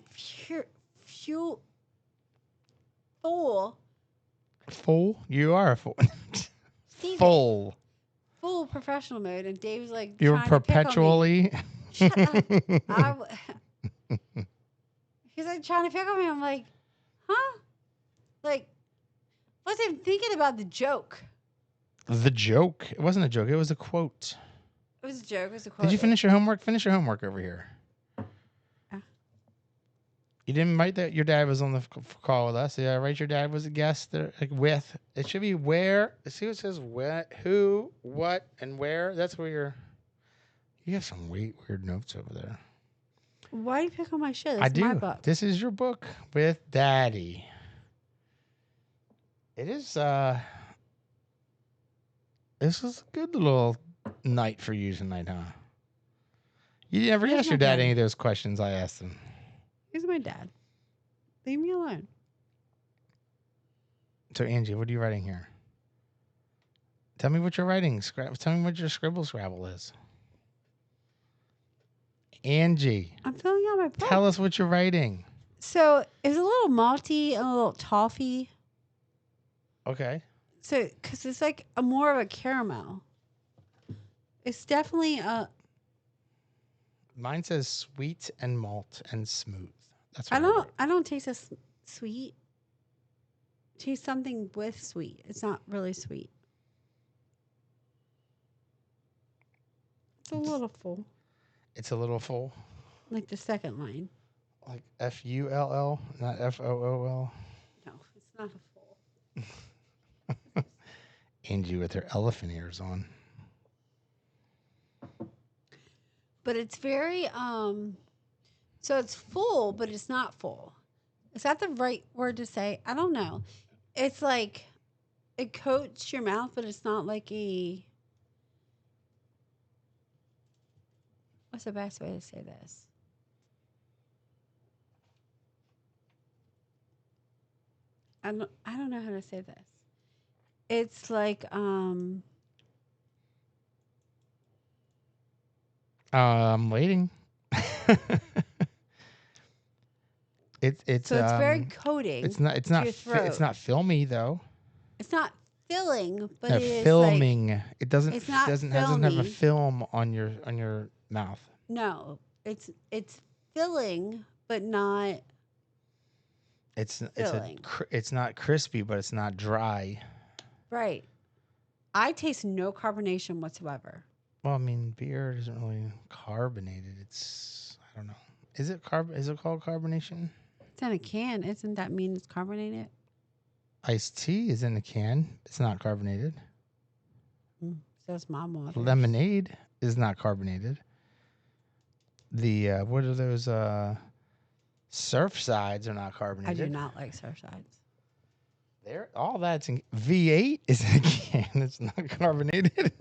full. Full? You are a fool. Steven, Full. full professional mode, and Dave's like You're trying to pick on me. perpetually. Shut up. He's like trying to pick on me. I'm like, huh? Like, wasn't even thinking about the joke. The joke. It wasn't a joke. It was a quote. It was a joke. It was a quote. Did you finish your homework? Finish your homework over here. You didn't write that your dad was on the call with us. Yeah, right. Your dad was a guest there, like with. It should be where. See what it says where, who, what, and where. That's where you have some weird notes over there. Why do you pick on my shit? It's I do. my book. This is your book with Daddy. It is. This is a good little night for you tonight, huh? You never Here's asked my your dad dad. any of those questions I asked him. He's my dad. Leave me alone. So, Angie, what are you writing here? Tell me what you're writing. Tell me what your scribble scrabble is. Angie, I'm filling out my book. tell us what you're writing. So it's a little malty and a little toffee. Okay. So, because it's like more of a caramel. It's definitely a. Mine says sweet and malt and smooth. That's I what wrote. don't taste sweet. Taste something with sweet. It's not really sweet. It's a little full, It's a little full. like the second line. Like Full, not Fool. No, it's not a full. Angie with her elephant ears on. But it's very so it's full, but it's not full. Is that the right word to say? I don't know. It's like it coats your mouth, but it's not like a what's the best way to say this? I don't know how to say this. It's like I'm waiting. so it's very coating to your it's throat. not filmy though. It's not filling, but No, it is like filming. It doesn't it's not doesn't have a filmy. film on your mouth. No, it's filling, but not filling. It's not crispy, but it's not dry. Right. I taste no carbonation whatsoever. Well, I mean, beer isn't really carbonated. It's I don't know. Is it called carbonation? It's in a can. Isn't that mean it's carbonated? Iced tea is in a can. It's not carbonated. So it's mom water. Lemonade is not carbonated. The what are those surf sides are not I carbonated. do not like Surfsides. There, all that's in V8 is in a can. It's not carbonated.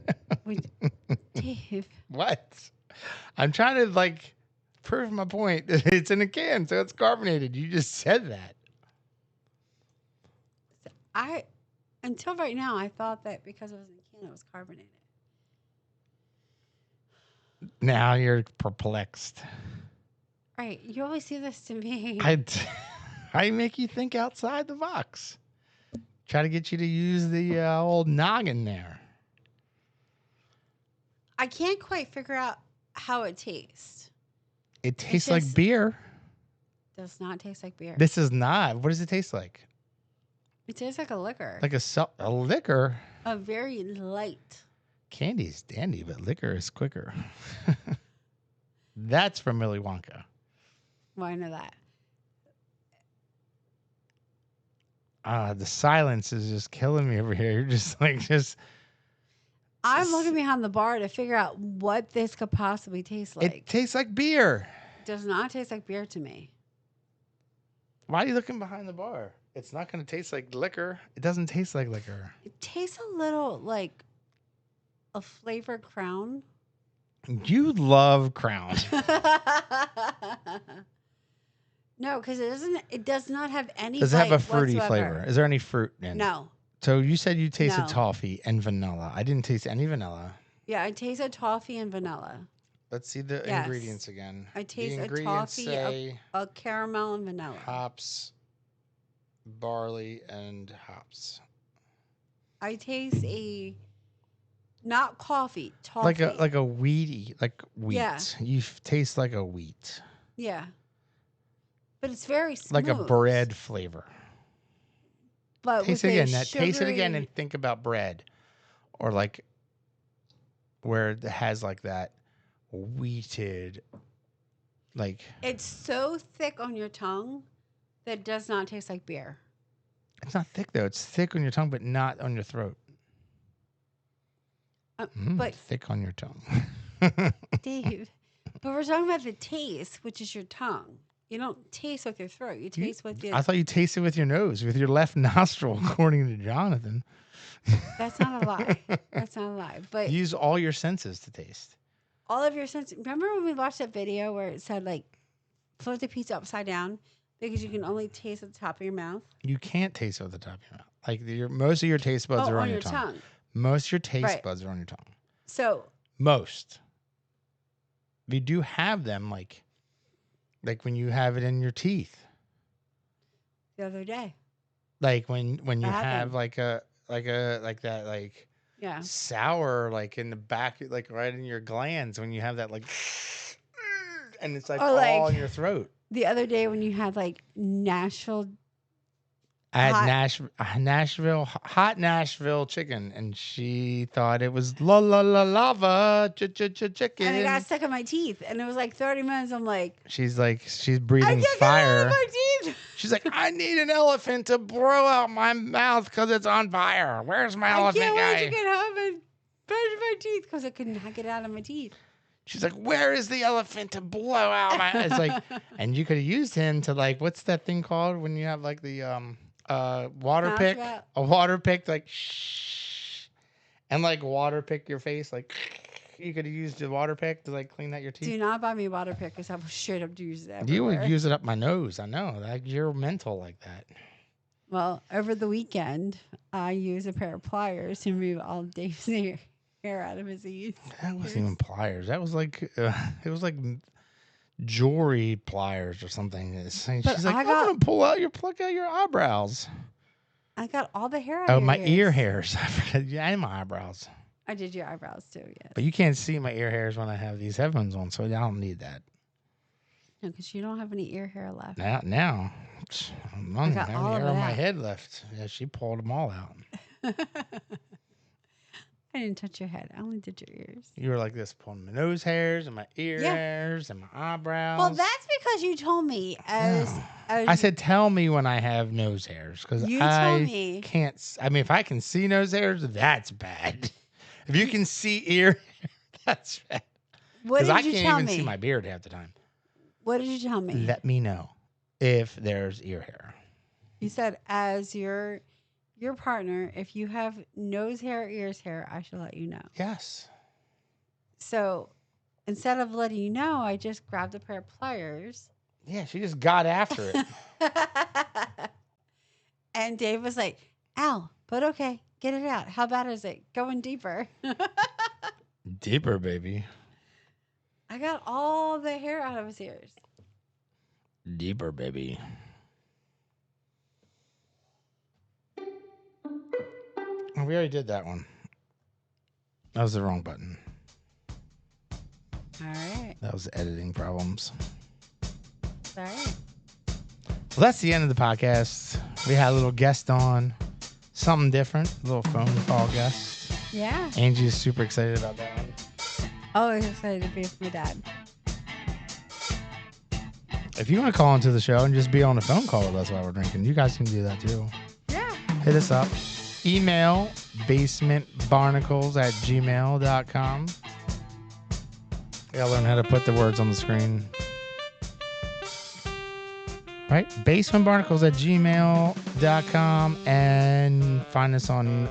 Wait, Dave. What? I'm trying to like prove my point. It's in a can, so it's carbonated. You just said that. I until right now I thought that because it was in a can it was carbonated. Now you're perplexed. Right. You always do this to me. I make you think outside the box. Try to get you to use the old noggin there. I can't quite figure out how it tastes. It tastes like beer. Does not taste like beer. This is not. What does it taste like? It tastes like a liquor. Like a liquor. A very light. Candy's dandy, but liquor is quicker. That's from Willy Wonka. Well, I know that. The silence is just killing me over here. You're just like I'm looking behind the bar to figure out what this could possibly taste like. It tastes like beer. It does not taste like beer to me. Why are you looking behind the bar? It's not going to taste like liquor. It doesn't taste like liquor. It tastes a little like a flavored Crown. You love Crown. No, because it does not have any. Does it have a fruity whatsoever. flavor? Is there any fruit in it? No. So you said you tasted No. toffee and vanilla. I didn't taste any vanilla. Yeah, I tasted toffee and vanilla. Let's see the Yes. ingredients again. I taste the a ingredients toffee, say a caramel, and vanilla. hops, barley, and hops. I taste not coffee, toffee. Like a wheat. Yeah. You taste like a wheat. Yeah. But it's very smooth. Like a bread flavor. But Taste it again. Taste it again and think about bread. Or like where it has like that wheated like it's so thick on your tongue that it does not taste like beer. it's not thick though. It's thick on your tongue but not on your throat. But thick on your tongue. Dave, but we're talking about the taste, which is your tongue. You don't taste with your throat. You taste with your... I thought you tasted with your nose, with your left nostril, according to Jonathan. That's not a lie. That's not a lie. But use all your senses to taste. All of your senses. Remember when we watched that video where it said, like, flip the pizza upside down because you can only taste at the top of your mouth? You can't taste at the top of your mouth. Like, most of your taste buds are on your tongue. Most of your taste buds are on your tongue. So... Most. We do have them, like when you have it in your teeth. The other day. Like when you have like that yeah, sour like in the back, like right in your glands when you have that like and it's like or all in your throat. The other day when you had like natural I had hot hot. Nashville chicken, and she thought it was la la la lava And it got chicken. stuck in my teeth. And it was like 30 minutes. I'm like, She's like, she's I breathing can't get it out of fire. my teeth. She's like, I need an elephant to blow out my mouth because it's on fire. Where's my I elephant can't guy? wait to get home and brush my teeth because I could not get it out of my teeth. She's like, where is the elephant to blow out my? It's like, and you could have used him to like, what's that thing called when you have like the water Mouse pick, rat. a water pick, like shh, and like water pick your face, like you could have used the water pick to like clean out your teeth. Do not buy me water pick because I will straight up use it everywhere. You would use it up my nose. I know. Like you're mental like that. Well, over the weekend, I used a pair of pliers to remove all Dave's hair out of his ears. That wasn't even pliers. That was like it was like jewelry pliers or something. She's But like, I I'm got- gonna pluck out your eyebrows. I got all the hair out Oh, of your my ears. ear hairs. I forgot. Yeah, and my eyebrows. I did your eyebrows too, yes. But you can't see my ear hairs when I have these headphones on, so I don't need that. No, because you don't have any ear hair left. Now, I don't got have all any of hair on my that. head left. Yeah, she pulled them all out. I didn't touch your head. I only did your ears. You were like this, pulling my nose hairs and my ear Yeah. hairs and my eyebrows. Well, that's because you told me I said, tell me when I have nose hairs, because You I told me. can't. I mean, if I can see nose hairs, that's bad. If you can see ear, that's bad. What Because did I you can't tell even me? see my beard half the time. What did you tell me? Let me know if there's ear hair. You said as your partner, if you have nose hair or ears hair, I should let you know. Yes. So instead of letting you know, I just grabbed a pair of pliers. Yeah, she just got after it. And Dave was like, ow, but okay, get it out. How bad is it? Going deeper. Deeper, baby. I got all the hair out of his ears. Deeper, baby. Oh, we already did that one. That was the wrong button. All right. That was editing problems. All right. Well, that's the end of the podcast. We had a little guest on. Something different. A little phone call guest. Yeah. Angie is super excited about that one. Always excited to be with my dad. If you want to call into the show and just be on a phone call with us while we're drinking, you guys can do that too. Yeah. Hit us up. Email basementbarnacles@gmail.com. Gotta learn how to put the words on the screen. Right? Basementbarnacles@gmail.com, and find us on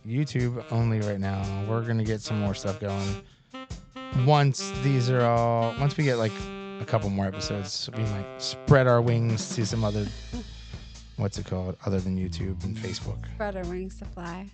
YouTube only right now. We're going to get some more stuff going. Once we get like a couple more episodes, we might spread our wings to some other, what's it called, other than YouTube and Facebook. Spread our wings to fly.